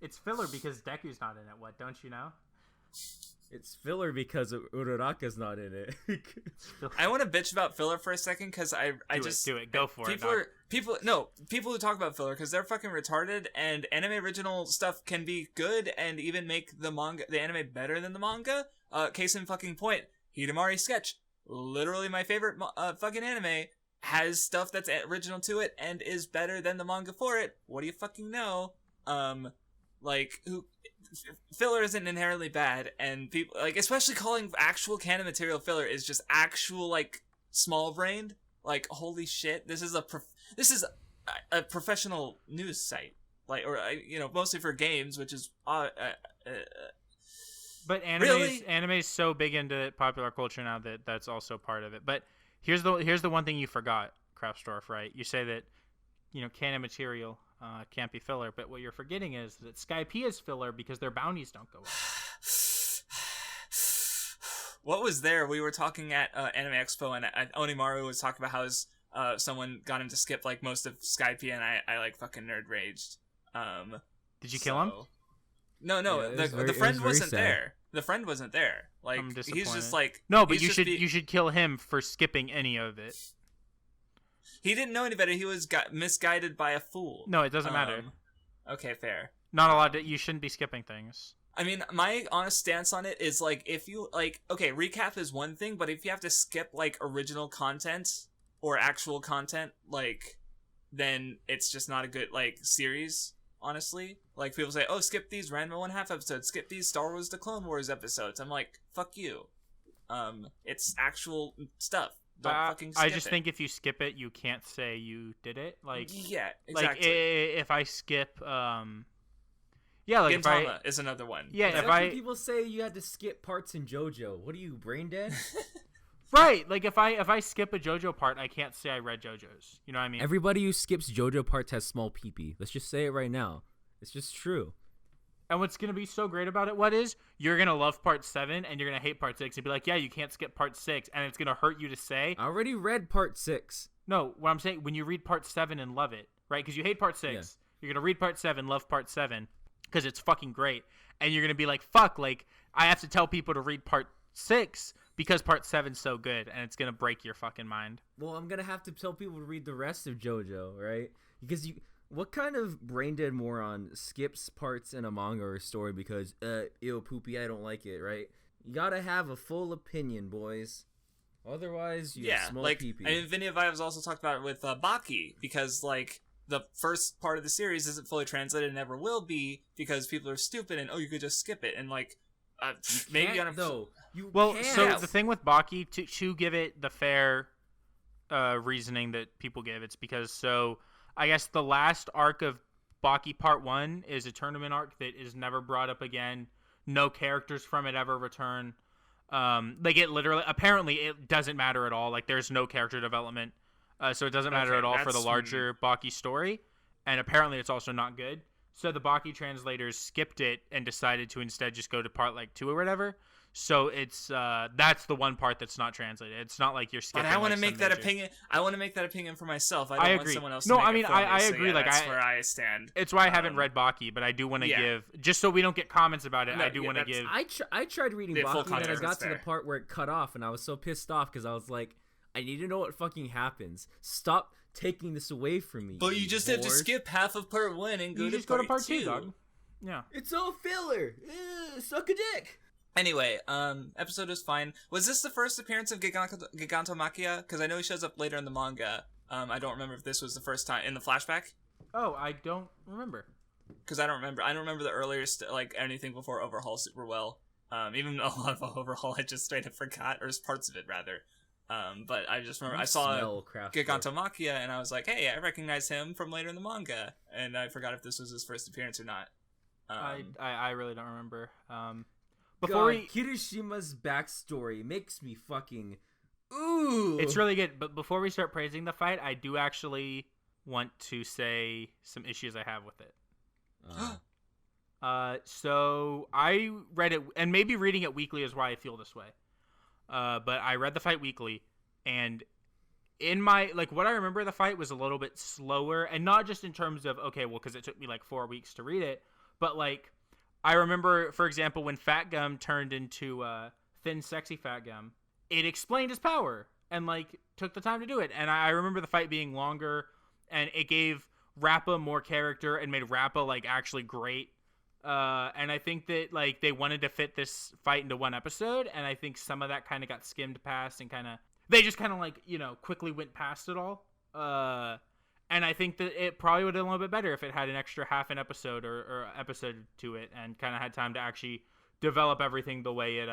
[SPEAKER 2] It's filler because Deku's not in it. What? Don't you know?
[SPEAKER 1] It's filler because Uraraka's not in it.
[SPEAKER 3] I want to bitch about filler for a second because I just
[SPEAKER 2] do it. Go for it.
[SPEAKER 3] People who talk about filler because they're fucking retarded, and anime original stuff can be good and even make the anime better than the manga. Case in fucking point, Hidamari Sketch, literally my favorite fucking anime, has stuff that's original to it and is better than the manga for it. What do you fucking know? Filler isn't inherently bad, and people like, especially calling actual canon material filler is just actual like small brained. Like, holy shit, this is a professional news site, like, or mostly for games, which is
[SPEAKER 2] But
[SPEAKER 3] Really?
[SPEAKER 2] anime is so big into popular culture now that that's also part of it. But here's the one thing you forgot, Craftsdwarf, right? You say that canon material can't be filler. But what you're forgetting is that Skype is filler because their bounties don't go up.
[SPEAKER 3] What was there? We were talking at Anime Expo, and Onimaru was talking about how someone got him to skip like most of Skype, and I like fucking nerd raged.
[SPEAKER 2] Did you kill him?
[SPEAKER 3] No,
[SPEAKER 1] Yeah,
[SPEAKER 3] the friend wasn't there. The friend wasn't there. Like
[SPEAKER 2] I'm
[SPEAKER 3] he's
[SPEAKER 2] disappointed.
[SPEAKER 3] just like
[SPEAKER 2] No, but you should kill him for skipping any of it.
[SPEAKER 3] He didn't know any better. He was misguided by a fool.
[SPEAKER 2] No, it doesn't matter.
[SPEAKER 3] Okay, fair.
[SPEAKER 2] Not allowed to. You shouldn't be skipping things.
[SPEAKER 3] I mean, my honest stance on it is like, if you like, okay, recap is one thing, but if you have to skip like original content or actual content, like, then it's just not a good like series. Honestly, like people say, oh, skip these random 1/2 episodes, skip these Star Wars: The Clone Wars episodes. I'm like, fuck you. It's actual stuff. Don't fucking skip
[SPEAKER 2] I just
[SPEAKER 3] it.
[SPEAKER 2] think if you skip it, you can't say you did it. Like,
[SPEAKER 3] yeah, exactly.
[SPEAKER 2] Like if I skip, yeah, like
[SPEAKER 3] Gintama is another one.
[SPEAKER 2] Yeah,
[SPEAKER 1] That's
[SPEAKER 2] if
[SPEAKER 1] when people say you had to skip parts in JoJo. What are you, brain dead?
[SPEAKER 2] right, like if I skip a JoJo part, I can't say I read JoJo's. You know what I mean?
[SPEAKER 1] Everybody who skips JoJo parts has small pee-pee. Let's just say it right now. It's just true.
[SPEAKER 2] And what's gonna be so great about it, what is, you're gonna love part 7 and you're gonna hate part 6 and be like, yeah, you can't skip part 6, and it's gonna hurt you to say.
[SPEAKER 1] I already read part 6.
[SPEAKER 2] No, what I'm saying, when you read part 7 and love it, right? Because you hate part 6,
[SPEAKER 1] Yeah.
[SPEAKER 2] you're gonna read part 7, love part 7, because it's fucking great, and you're gonna be like, fuck, like I have to tell people to read part 6 because part 7's so good, and it's gonna break your fucking mind.
[SPEAKER 1] Well, I'm gonna have to tell people to read the rest of JoJo, right? Because what kind of brain dead moron skips parts in a manga or a story because ew poopy, I don't like it, right? You gotta have a full opinion, boys. Otherwise, you small
[SPEAKER 3] like
[SPEAKER 1] pee-pee.
[SPEAKER 3] I mean, Vinny Vibes also talked about it with Baki, because like the first part of the series isn't fully translated and never will be because people are stupid and you could just skip it, and like maybe on a
[SPEAKER 1] though. You
[SPEAKER 2] Well,
[SPEAKER 1] can't.
[SPEAKER 2] so the thing with Baki, to give it the fair reasoning that people give, it's because, so I guess the last arc of Baki Part 1 is a tournament arc that is never brought up again. No characters from it ever return. Like it literally, apparently it doesn't matter at all. Like there's no character development. So it doesn't matter at all for the larger Baki story. And apparently it's also not good. So the Baki translators skipped it and decided to instead just go to part like 2 or whatever. So it's that's the one part that's not translated. It's not like you're skipping.
[SPEAKER 3] But I want to
[SPEAKER 2] like,
[SPEAKER 3] make
[SPEAKER 2] some
[SPEAKER 3] that
[SPEAKER 2] major...
[SPEAKER 3] opinion. I want to make that opinion for myself. I don't want
[SPEAKER 2] agree.
[SPEAKER 3] someone else.
[SPEAKER 2] No,
[SPEAKER 3] to make
[SPEAKER 2] I mean
[SPEAKER 3] it for me,
[SPEAKER 2] I
[SPEAKER 3] so
[SPEAKER 2] agree.
[SPEAKER 3] yeah,
[SPEAKER 2] Like
[SPEAKER 3] that's where I stand.
[SPEAKER 2] It's why I haven't read Baki, but I do want to give, just so we don't get comments about it.
[SPEAKER 3] No,
[SPEAKER 2] I do want to give.
[SPEAKER 1] I tried reading
[SPEAKER 3] Yeah, full
[SPEAKER 1] Baki, and then I
[SPEAKER 3] context,
[SPEAKER 1] got
[SPEAKER 3] that's
[SPEAKER 1] to the
[SPEAKER 3] fair.
[SPEAKER 1] part where it cut off, and I was so pissed off because I was like, I need to know what fucking happens. Stop taking this away from me.
[SPEAKER 3] But you just have to
[SPEAKER 1] whores.
[SPEAKER 3] skip half of part 1 and go
[SPEAKER 2] You
[SPEAKER 3] to
[SPEAKER 2] just go to part
[SPEAKER 3] 2.
[SPEAKER 2] 2, dog. Yeah.
[SPEAKER 1] It's all filler. Suck a dick.
[SPEAKER 3] Anyway, episode was fine. Was this the first appearance of Gigantomachia? Because I know he shows up later in the manga. I don't remember if this was the first time in the flashback.
[SPEAKER 2] Oh, I don't remember.
[SPEAKER 3] Because I don't remember the earlier like anything before Overhaul super well. Even a lot of Overhaul I just straight up forgot, or parts of it rather. But I just remember I saw Gigantomachia and I was like, hey, I recognize him from later in the manga, and I forgot if this was his first appearance or not.
[SPEAKER 2] I really don't remember.
[SPEAKER 1] Kirishima's backstory makes me fucking ooh.
[SPEAKER 2] It's really good. But before we start praising the fight, I do actually want to say some issues I have with it. So I read it, and maybe reading it weekly is why I feel this way. But I read the fight weekly, and in my, like, what I remember of the fight was a little bit slower, and not just in terms of, okay, well, because it took me like 4 weeks to read it, but like, I remember, for example, when Fat Gum turned into Thin Sexy Fat Gum, it explained his power, and like, took the time to do it, and I remember the fight being longer, and it gave Rappa more character, and made Rappa, like, actually great. And I think that, like, they wanted to fit this fight into one episode, and I think some of that kind of got skimmed past, and they just kind of, like, you know, quickly went past it all. And I think that it probably would have been a little bit better if it had an extra half an episode or episode to it, and kind of had time to actually develop everything the way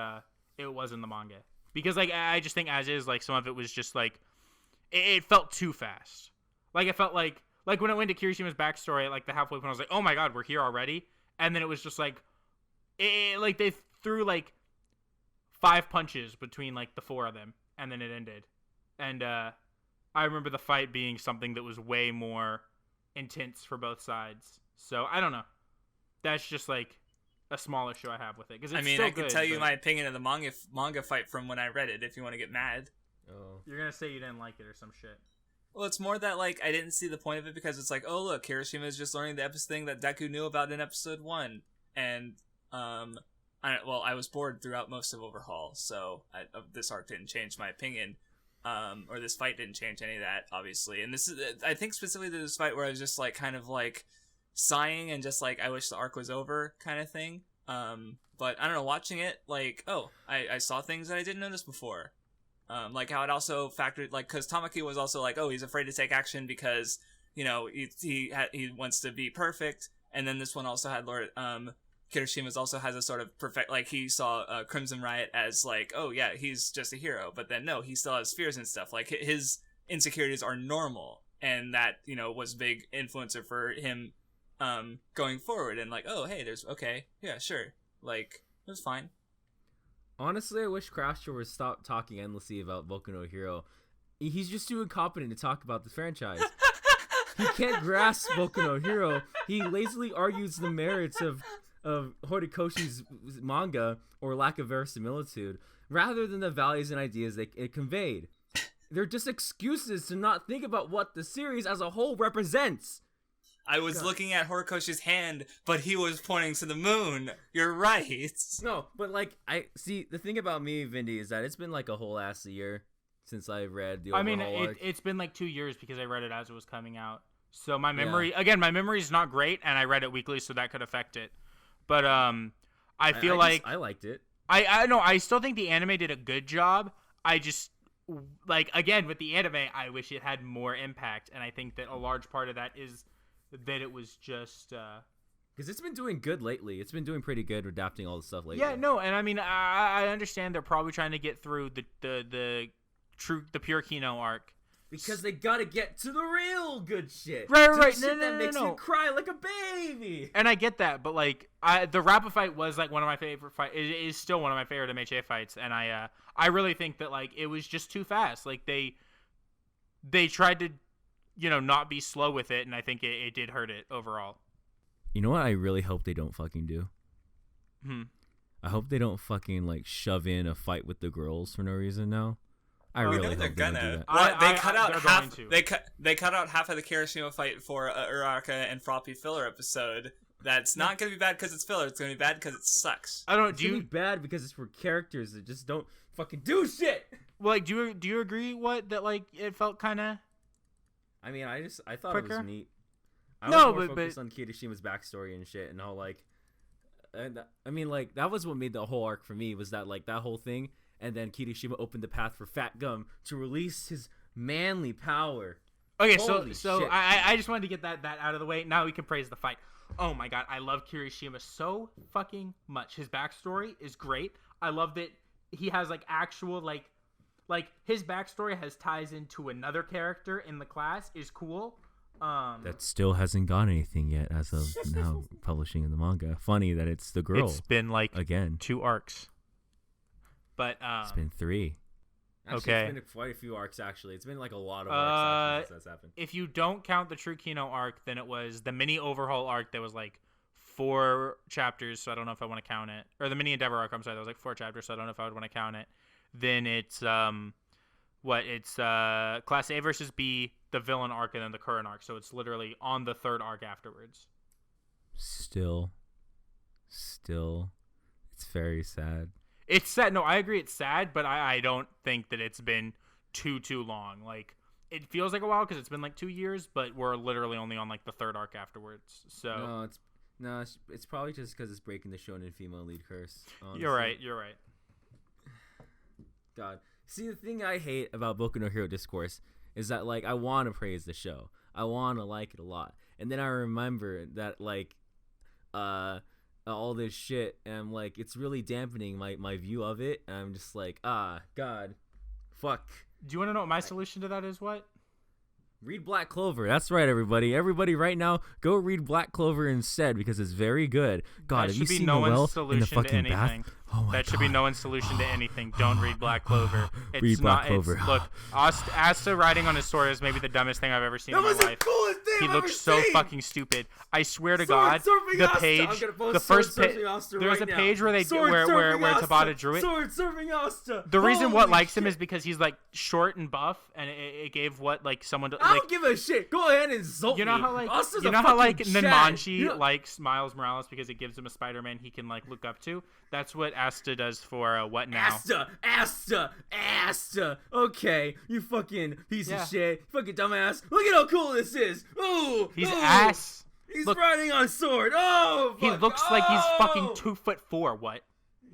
[SPEAKER 2] it was in the manga. Because, like, I just think as is, like, some of it was just, like, it felt too fast. Like, it felt like when it went to Kirishima's backstory at, like, the halfway point, I was like, oh my god, we're here already? And then it was just like, like they threw like 5 punches between like the 4 of them, and then it ended. And I remember the fight being something that was way more intense for both sides. So I don't know. That's just like a small issue I have with it. Because
[SPEAKER 3] I mean, I can tell you my opinion of the manga fight from when I read it. If you want to get mad,
[SPEAKER 2] you're gonna say you didn't like it or some shit.
[SPEAKER 3] Well, it's more that like I didn't see the point of it because it's like, oh look, Kirishima is just learning the episode thing that Deku knew about in episode 1, and I was bored throughout most of Overhaul, so this arc didn't change my opinion. Or this fight didn't change any of that, obviously. And this is, I think specifically this fight where I was just like kind of like sighing and just like I wish the arc was over kind of thing. But I don't know, watching it, like, oh, I saw things that I didn't notice before. Like how it also factored, like, because Tamaki was also like, oh, he's afraid to take action because, you know, he wants to be perfect. And then this one also had Kirishima's also has a sort of perfect, like, he saw Crimson Riot as like, oh yeah, he's just a hero, but then no, he still has fears and stuff. Like his insecurities are normal, and that, you know, was a big influencer for him going forward. And like, oh hey, okay, yeah, sure, like it was fine.
[SPEAKER 1] Honestly, I wish Craftsdwarf would stop talking endlessly about Boku no Hero. He's just too incompetent to talk about the franchise. He can't grasp Boku no Hero. He lazily argues the merits of Horikoshi's manga or lack of verisimilitude rather than the values and ideas that it conveyed. They're just excuses to not think about what the series as a whole represents.
[SPEAKER 3] I was looking at Horikoshi's hand, but he was pointing to the moon. You're right.
[SPEAKER 1] No, but like, I see, the thing about me, Vindy, is that it's been like a whole ass year since I read the overhaul arc.
[SPEAKER 2] It's been like 2 years because I read it as it was coming out. So my memory, again, my memory is not great, and I read it weekly, so that could affect it. But I feel like
[SPEAKER 1] I liked it.
[SPEAKER 2] I know, I still think the anime did a good job. I just, like, again, with the anime, I wish it had more impact, and I think that a large part of that is that it was just
[SPEAKER 1] because it's been doing good lately. It's been doing pretty good adapting all the stuff lately.
[SPEAKER 2] Yeah, no, and I mean, I understand they're probably trying to get through the pure Kino arc
[SPEAKER 1] because they gotta get to the real good shit.
[SPEAKER 2] Right.
[SPEAKER 1] Shit that makes you cry like a baby.
[SPEAKER 2] And I get that, but like, the Rappa fight was like one of my favorite fights. It is still one of my favorite MHA fights, and I really think that like it was just too fast. Like they tried to, you know, not be slow with it, and I think it did hurt it overall.
[SPEAKER 1] You know what I really hope they don't fucking do? I hope they don't fucking like shove in a fight with the girls for no reason now. I really hope
[SPEAKER 3] they're
[SPEAKER 1] they don't
[SPEAKER 3] gonna.
[SPEAKER 1] do that.
[SPEAKER 3] Well, they cut out half.
[SPEAKER 2] They
[SPEAKER 3] They cut out half of the Kirishima fight for Uraraka and Froppy filler episode. That's not gonna be bad because it's filler. It's gonna be bad because it sucks.
[SPEAKER 2] I don't.
[SPEAKER 1] It's gonna be bad because it's for characters that just don't fucking do shit.
[SPEAKER 2] Well, like, do you agree that like it felt kind of?
[SPEAKER 1] I mean, I thought quicker? It was neat. I
[SPEAKER 2] was
[SPEAKER 1] more focused on Kirishima's backstory and shit, and how like, and I mean, like, that was what made the whole arc for me, was that like that whole thing, and then Kirishima opened the path for Fat Gum to release his manly power.
[SPEAKER 2] Okay,
[SPEAKER 1] Holy
[SPEAKER 2] so
[SPEAKER 1] shit.
[SPEAKER 2] I just wanted to get that out of the way. Now we can praise the fight. Oh my god, I love Kirishima so fucking much. His backstory is great. I love that he has like actual like his backstory has ties into another character in the class is cool.
[SPEAKER 1] That still hasn't got anything yet as of now publishing in the manga. Funny that it's the girl.
[SPEAKER 2] It's been like
[SPEAKER 1] again
[SPEAKER 2] 2 arcs, but
[SPEAKER 1] it's been 3. Actually,
[SPEAKER 2] okay,
[SPEAKER 1] it's been quite a few arcs actually. It's been like a lot of arcs actually since that's happened.
[SPEAKER 2] If you don't count the True Kino arc, then it was the mini overhaul arc that was like 4 chapters. So I don't know if I want to count it, or the mini Endeavor arc. I'm sorry, that was like 4 chapters. So I don't know if I would want to count it. Then it's Class A versus B, the villain arc, and then the current arc. So it's literally on the 3rd arc afterwards.
[SPEAKER 1] Still, it's very sad.
[SPEAKER 2] It's sad. No, I agree. It's sad, but I don't think that it's been too long. Like, it feels like a while because it's been like 2 years, but we're literally only on like the 3rd arc afterwards. So
[SPEAKER 1] it's probably just because it's breaking the shonen female lead curse. Honestly.
[SPEAKER 2] You're right.
[SPEAKER 1] God. See, the thing I hate about Boku no Hero discourse is that, like, I want to praise the show. I want to like it a lot. And then I remember that, like, all this shit, and, like, it's really dampening my view of it. And I'm just like, God, fuck.
[SPEAKER 2] Do you want to know what my solution to that is? What?
[SPEAKER 1] Read Black Clover. That's right, everybody. Everybody right now, go read Black Clover instead because it's very good. God, have you seen Noelle in the fucking bath? Oh my
[SPEAKER 2] That should be
[SPEAKER 1] God.
[SPEAKER 2] no one's solution to anything. Don't read Black Clover. It's
[SPEAKER 1] Read Black
[SPEAKER 2] not.
[SPEAKER 1] Clover.
[SPEAKER 2] Look, Asta riding on his sword is maybe the dumbest thing I've ever seen
[SPEAKER 1] That
[SPEAKER 2] in my
[SPEAKER 1] was the
[SPEAKER 2] life.
[SPEAKER 1] coolest thing
[SPEAKER 2] He
[SPEAKER 1] I've
[SPEAKER 2] looks
[SPEAKER 1] ever
[SPEAKER 2] so
[SPEAKER 1] seen.
[SPEAKER 2] fucking stupid. I swear to
[SPEAKER 1] Sword
[SPEAKER 2] God,
[SPEAKER 1] surfing
[SPEAKER 2] the
[SPEAKER 1] Asta.
[SPEAKER 2] page,
[SPEAKER 1] I'm gonna post
[SPEAKER 2] the
[SPEAKER 1] sword
[SPEAKER 2] first page,
[SPEAKER 1] surfing Asta
[SPEAKER 2] there's
[SPEAKER 1] right
[SPEAKER 2] a
[SPEAKER 1] now.
[SPEAKER 2] page where
[SPEAKER 1] Sword
[SPEAKER 2] where
[SPEAKER 1] surfing Asta.
[SPEAKER 2] Tabata drew it.
[SPEAKER 1] Sword surfing Asta.
[SPEAKER 2] The reason what
[SPEAKER 1] Holy
[SPEAKER 2] likes him
[SPEAKER 1] shit.
[SPEAKER 2] is because he's like short and buff, and it gave what like someone to,
[SPEAKER 1] I
[SPEAKER 2] like.
[SPEAKER 1] don't give a shit. Go ahead and insult
[SPEAKER 2] You know
[SPEAKER 1] me.
[SPEAKER 2] how like
[SPEAKER 1] Asta's
[SPEAKER 2] you
[SPEAKER 1] a
[SPEAKER 2] know how like
[SPEAKER 1] fucking Chad.
[SPEAKER 2] Nenmanji
[SPEAKER 1] You know-
[SPEAKER 2] likes Miles Morales because it gives him a Spider-Man he can like look up to. That's what Asta does for What Now.
[SPEAKER 1] Asta. Okay, you fucking piece
[SPEAKER 2] Yeah.
[SPEAKER 1] of shit. You fucking dumbass. Look at how cool this is. Ooh.
[SPEAKER 2] He's
[SPEAKER 1] ooh.
[SPEAKER 2] ass.
[SPEAKER 1] He's
[SPEAKER 2] Look,
[SPEAKER 1] riding on a sword. Oh,
[SPEAKER 2] he
[SPEAKER 1] fuck.
[SPEAKER 2] looks like he's fucking
[SPEAKER 1] Oh.
[SPEAKER 2] 2'4". What?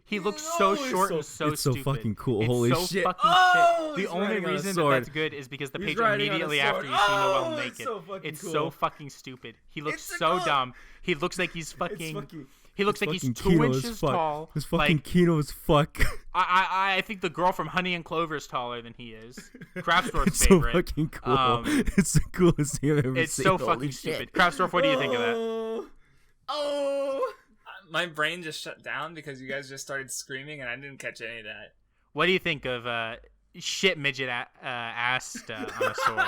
[SPEAKER 2] He looks so
[SPEAKER 1] it's
[SPEAKER 2] short
[SPEAKER 1] so-
[SPEAKER 2] and so
[SPEAKER 1] it's so
[SPEAKER 2] stupid.
[SPEAKER 1] fucking cool.
[SPEAKER 2] It's
[SPEAKER 1] Holy
[SPEAKER 2] so
[SPEAKER 1] shit.
[SPEAKER 2] fucking
[SPEAKER 1] Oh,
[SPEAKER 2] shit. The
[SPEAKER 1] he's
[SPEAKER 2] only
[SPEAKER 1] riding on a
[SPEAKER 2] reason that
[SPEAKER 1] sword.
[SPEAKER 2] that's good is because the
[SPEAKER 1] He's
[SPEAKER 2] page
[SPEAKER 1] riding on a
[SPEAKER 2] immediately
[SPEAKER 1] sword.
[SPEAKER 2] after you see Noel
[SPEAKER 1] Oh, it's
[SPEAKER 2] naked.
[SPEAKER 1] so fucking
[SPEAKER 2] It's
[SPEAKER 1] cool.
[SPEAKER 2] so fucking stupid. He looks
[SPEAKER 1] It's
[SPEAKER 2] so
[SPEAKER 1] cool.
[SPEAKER 2] dumb. He looks like he's fucking.
[SPEAKER 1] fucking-
[SPEAKER 2] He looks
[SPEAKER 1] It's
[SPEAKER 2] like he's
[SPEAKER 1] fucking
[SPEAKER 2] 2
[SPEAKER 1] Kino as
[SPEAKER 2] inches
[SPEAKER 1] fuck.
[SPEAKER 2] tall.
[SPEAKER 1] It's fucking
[SPEAKER 2] Like,
[SPEAKER 1] Kino as fuck.
[SPEAKER 2] I think the girl from Honey and Clover is taller than he is. Craftsdwarf's
[SPEAKER 1] It's so
[SPEAKER 2] favorite.
[SPEAKER 1] fucking cool.
[SPEAKER 2] Um,
[SPEAKER 1] It's the coolest thing I've ever
[SPEAKER 2] It's
[SPEAKER 1] seen.
[SPEAKER 2] so
[SPEAKER 1] Holy
[SPEAKER 2] fucking
[SPEAKER 1] shit.
[SPEAKER 2] stupid. Craftsdwarf, what do you think of that?
[SPEAKER 1] Oh.
[SPEAKER 3] My brain just shut down because you guys just started screaming and I didn't catch any of that.
[SPEAKER 2] What do you think of shit midget ass on a sword?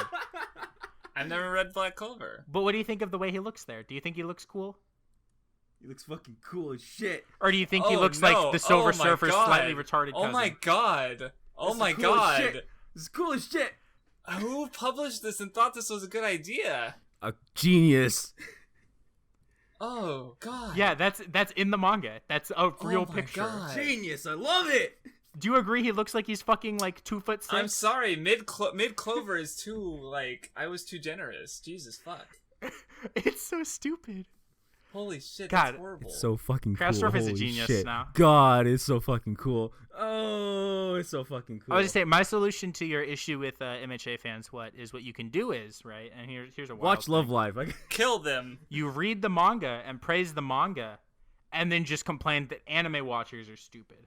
[SPEAKER 3] I've never read Black Clover.
[SPEAKER 2] But what do you think of the way he looks there? Do you think he looks cool?
[SPEAKER 1] He looks fucking cool as shit.
[SPEAKER 2] Or do you think he
[SPEAKER 3] Oh,
[SPEAKER 2] looks
[SPEAKER 3] no.
[SPEAKER 2] like the Silver
[SPEAKER 3] Oh my
[SPEAKER 2] Surfer's
[SPEAKER 3] God.
[SPEAKER 2] slightly retarded
[SPEAKER 3] Oh
[SPEAKER 2] cousin?
[SPEAKER 3] my god. Oh
[SPEAKER 1] This is
[SPEAKER 3] my
[SPEAKER 1] cool as
[SPEAKER 3] god.
[SPEAKER 1] shit. This is cool as shit.
[SPEAKER 3] Who published this and thought this was a good idea?
[SPEAKER 1] A genius.
[SPEAKER 3] Oh god.
[SPEAKER 2] Yeah, that's in the manga. That's a real
[SPEAKER 3] my
[SPEAKER 2] picture.
[SPEAKER 3] God.
[SPEAKER 1] Genius. I love it.
[SPEAKER 2] Do you agree he looks like he's fucking like 2'6"?
[SPEAKER 3] I'm sorry, mid Clover is too I was too generous. Jesus fuck.
[SPEAKER 2] It's so stupid.
[SPEAKER 3] Holy shit,
[SPEAKER 2] God,
[SPEAKER 3] that's horrible.
[SPEAKER 1] It's so fucking cool.
[SPEAKER 2] Craftsdwarf is a
[SPEAKER 1] Holy
[SPEAKER 2] genius
[SPEAKER 1] shit.
[SPEAKER 2] now.
[SPEAKER 1] God, it's so fucking cool. Oh, it's so fucking cool.
[SPEAKER 2] I was just saying, my solution to your issue with MHA fans, what you can do is, right? And here's a wild
[SPEAKER 1] Watch
[SPEAKER 2] thing.
[SPEAKER 1] Love Live.
[SPEAKER 3] Kill them.
[SPEAKER 2] You read the manga and praise the manga, and then just complain that anime watchers are stupid.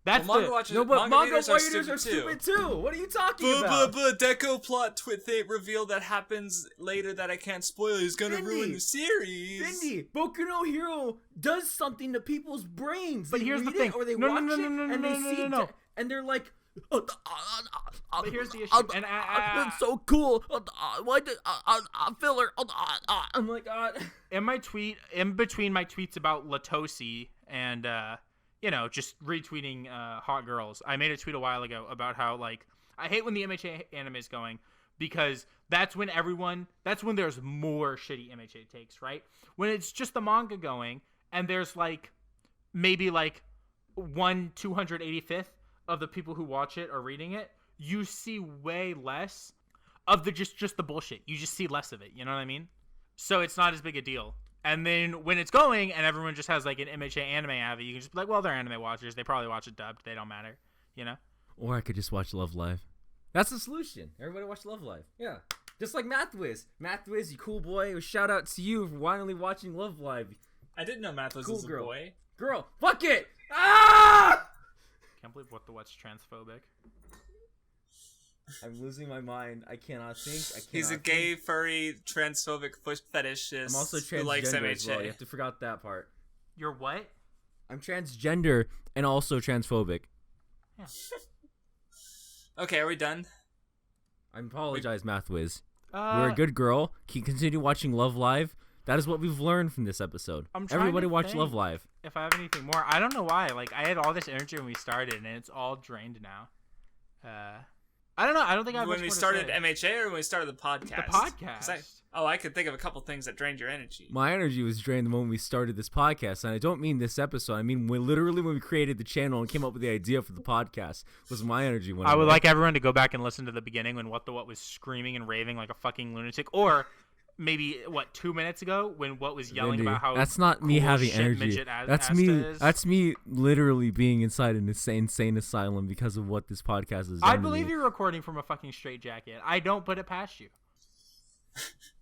[SPEAKER 2] That's
[SPEAKER 3] Well, manga
[SPEAKER 2] the
[SPEAKER 3] watchers,
[SPEAKER 1] No, but manga
[SPEAKER 3] readers
[SPEAKER 1] writers are stupid too. What are you talking about?
[SPEAKER 3] Deco plot thing reveal that happens later that I can't spoil is gonna
[SPEAKER 1] Vindy.
[SPEAKER 3] ruin the series.
[SPEAKER 1] Vindy, Boku no Hero does something to people's brains.
[SPEAKER 2] But
[SPEAKER 1] They
[SPEAKER 2] here's the
[SPEAKER 1] read
[SPEAKER 2] thing.
[SPEAKER 1] it or they
[SPEAKER 2] No, no,
[SPEAKER 1] watch
[SPEAKER 2] no,
[SPEAKER 1] it
[SPEAKER 2] no, no,
[SPEAKER 1] and
[SPEAKER 2] no,
[SPEAKER 1] they
[SPEAKER 2] no,
[SPEAKER 1] see
[SPEAKER 2] no.
[SPEAKER 1] it and they're like,
[SPEAKER 2] But here's the issue. And
[SPEAKER 1] it's so cool. Why did filler? I'm like,
[SPEAKER 2] in my tweet, in between my tweets about Latosi and just retweeting hot girls, I made a tweet a while ago about how like I hate when the MHA anime is going because that's when there's more shitty MHA takes, right? When it's just the manga going and there's like maybe like 1/285th of the people who watch it are reading it, you see way less of the just the bullshit. You just see less of it. You know what I mean? So it's not as big a deal. And then when it's going and everyone just has like an MHA anime avi, you can just be like, well, they're anime watchers. They probably watch it dubbed. They don't matter. You know?
[SPEAKER 1] or I could just watch Love Live. That's the solution. Everybody watch Love Live. Yeah. Just like MathWiz. MathWiz, you cool boy. Shout out to you for finally watching Love Live.
[SPEAKER 3] I didn't know Math was
[SPEAKER 1] Cool
[SPEAKER 3] a
[SPEAKER 1] girl.
[SPEAKER 3] boy.
[SPEAKER 1] Girl, fuck it! Ah!
[SPEAKER 2] Can't believe WattheWut's transphobic.
[SPEAKER 1] I'm losing my mind. I cannot think.
[SPEAKER 3] He's a gay, furry, transphobic foot fetishist
[SPEAKER 1] I'm also
[SPEAKER 3] who likes
[SPEAKER 1] transgender as
[SPEAKER 3] MHA.
[SPEAKER 1] well. You have to forget that part.
[SPEAKER 2] You're what?
[SPEAKER 1] I'm transgender and also transphobic.
[SPEAKER 2] Yeah.
[SPEAKER 3] Okay, are we done?
[SPEAKER 1] I apologize, MathWiz. You're
[SPEAKER 2] Uh,
[SPEAKER 1] a good girl. Continue watching Love Live. That is what we've learned from this episode.
[SPEAKER 2] I'm trying
[SPEAKER 1] Everybody
[SPEAKER 2] to
[SPEAKER 1] watch
[SPEAKER 2] think.
[SPEAKER 1] Love Live.
[SPEAKER 2] if I have anything more, I don't know why. Like, I had all this energy when we started, and it's all drained now. I don't know. I don't think I have
[SPEAKER 3] When
[SPEAKER 2] much
[SPEAKER 3] we
[SPEAKER 2] more to
[SPEAKER 3] started
[SPEAKER 2] say.
[SPEAKER 3] MHA or when we started the podcast?
[SPEAKER 2] The podcast.
[SPEAKER 3] 'Cause I could think of a couple things that drained your energy.
[SPEAKER 1] My energy was drained the moment we started this podcast, and I don't mean this episode. I mean literally when we created the channel and came up with the idea for the podcast was my energy. When
[SPEAKER 2] I would like everyone to go back and listen to the beginning when What was screaming and raving like a fucking lunatic, or maybe 2 minutes ago when What was yelling
[SPEAKER 1] Vindy,
[SPEAKER 2] about how
[SPEAKER 1] that's not me
[SPEAKER 2] cool
[SPEAKER 1] having
[SPEAKER 2] shit
[SPEAKER 1] energy.
[SPEAKER 2] midget
[SPEAKER 1] That's
[SPEAKER 2] Asta
[SPEAKER 1] me.
[SPEAKER 2] is.
[SPEAKER 1] That's me literally being inside an insane asylum because of what this podcast is.
[SPEAKER 2] I believe you're recording from a fucking straitjacket. I don't put it past you.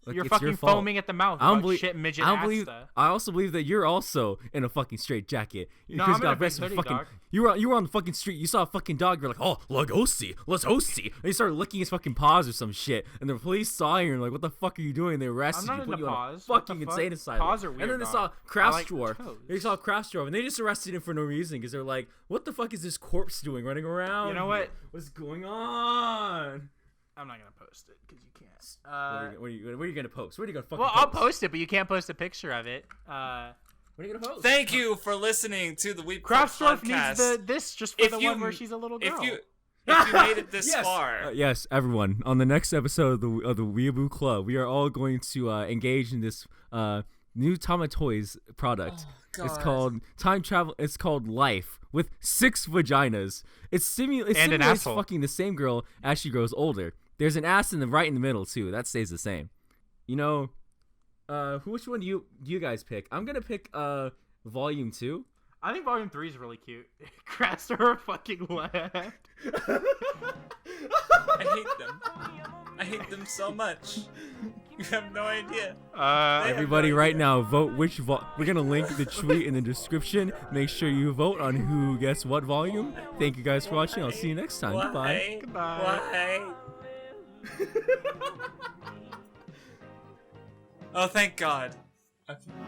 [SPEAKER 1] Like,
[SPEAKER 2] You're
[SPEAKER 1] it's
[SPEAKER 2] fucking
[SPEAKER 1] your fault.
[SPEAKER 2] foaming at the mouth.
[SPEAKER 1] I don't
[SPEAKER 2] About
[SPEAKER 1] believe.
[SPEAKER 2] shit midget
[SPEAKER 1] I don't
[SPEAKER 2] ass
[SPEAKER 1] believe.
[SPEAKER 2] stuff.
[SPEAKER 1] I also believe that you're also in a fucking straight jacket.
[SPEAKER 2] No, I'm in a big
[SPEAKER 1] arrested for
[SPEAKER 2] hoodie,
[SPEAKER 1] fucking.
[SPEAKER 2] dog.
[SPEAKER 1] You were on the fucking street. You saw a fucking dog. You're like, oh, let's go see. And you started licking his fucking paws or some shit. And the police saw you and like, what the fuck are you doing? They arrested
[SPEAKER 2] I'm
[SPEAKER 1] you,
[SPEAKER 2] not
[SPEAKER 1] put
[SPEAKER 2] into
[SPEAKER 1] you on a
[SPEAKER 2] paws. What the
[SPEAKER 1] fucking
[SPEAKER 2] fuck?
[SPEAKER 1] insane asylum.
[SPEAKER 2] Paws are
[SPEAKER 1] and
[SPEAKER 2] weird,
[SPEAKER 1] then they
[SPEAKER 2] dog.
[SPEAKER 1] saw
[SPEAKER 2] I like
[SPEAKER 1] Craftsdwarf.
[SPEAKER 2] toes.
[SPEAKER 1] They saw Craftsdwarf and they just arrested him for no reason because they're like, what the fuck is this corpse doing running around?
[SPEAKER 2] You know what?
[SPEAKER 1] What's going on?
[SPEAKER 2] I'm not gonna post it because you can't.
[SPEAKER 1] What are you gonna post? What are you gonna fucking
[SPEAKER 2] Well,
[SPEAKER 1] post?
[SPEAKER 2] I'll post it, but you can't post a picture of it.
[SPEAKER 1] What are you gonna post?
[SPEAKER 3] Thank you for listening to the Weeb Club
[SPEAKER 2] Craftsdwarf
[SPEAKER 3] podcast.
[SPEAKER 2] needs this just for
[SPEAKER 3] If
[SPEAKER 2] the
[SPEAKER 3] you-
[SPEAKER 2] one where she's a little girl.
[SPEAKER 3] If you made it this
[SPEAKER 1] Yes.
[SPEAKER 3] far,
[SPEAKER 1] Yes, everyone. On the next episode of the Weeaboo Club, we are all going to engage in this new Tama Toys product. It's
[SPEAKER 3] God.
[SPEAKER 1] called Time Travel. It's called Life with 6 vaginas. It simulates
[SPEAKER 2] And an asshole.
[SPEAKER 1] fucking the same girl as she grows older. There's an ass right in the middle too. That stays the same. You know, which one do you guys pick? I'm gonna pick Volume 2.
[SPEAKER 2] I think Volume 3 is really cute. Craftsdwarf fucking left.
[SPEAKER 3] I hate them. I hate them so much. You have no idea.
[SPEAKER 1] Everybody, right now, vote which we're gonna link the tweet in the description. Make sure you vote on who gets what volume. Thank you guys for watching. I'll see you next time. Goodbye.
[SPEAKER 3] Why? Oh, thank God. Okay.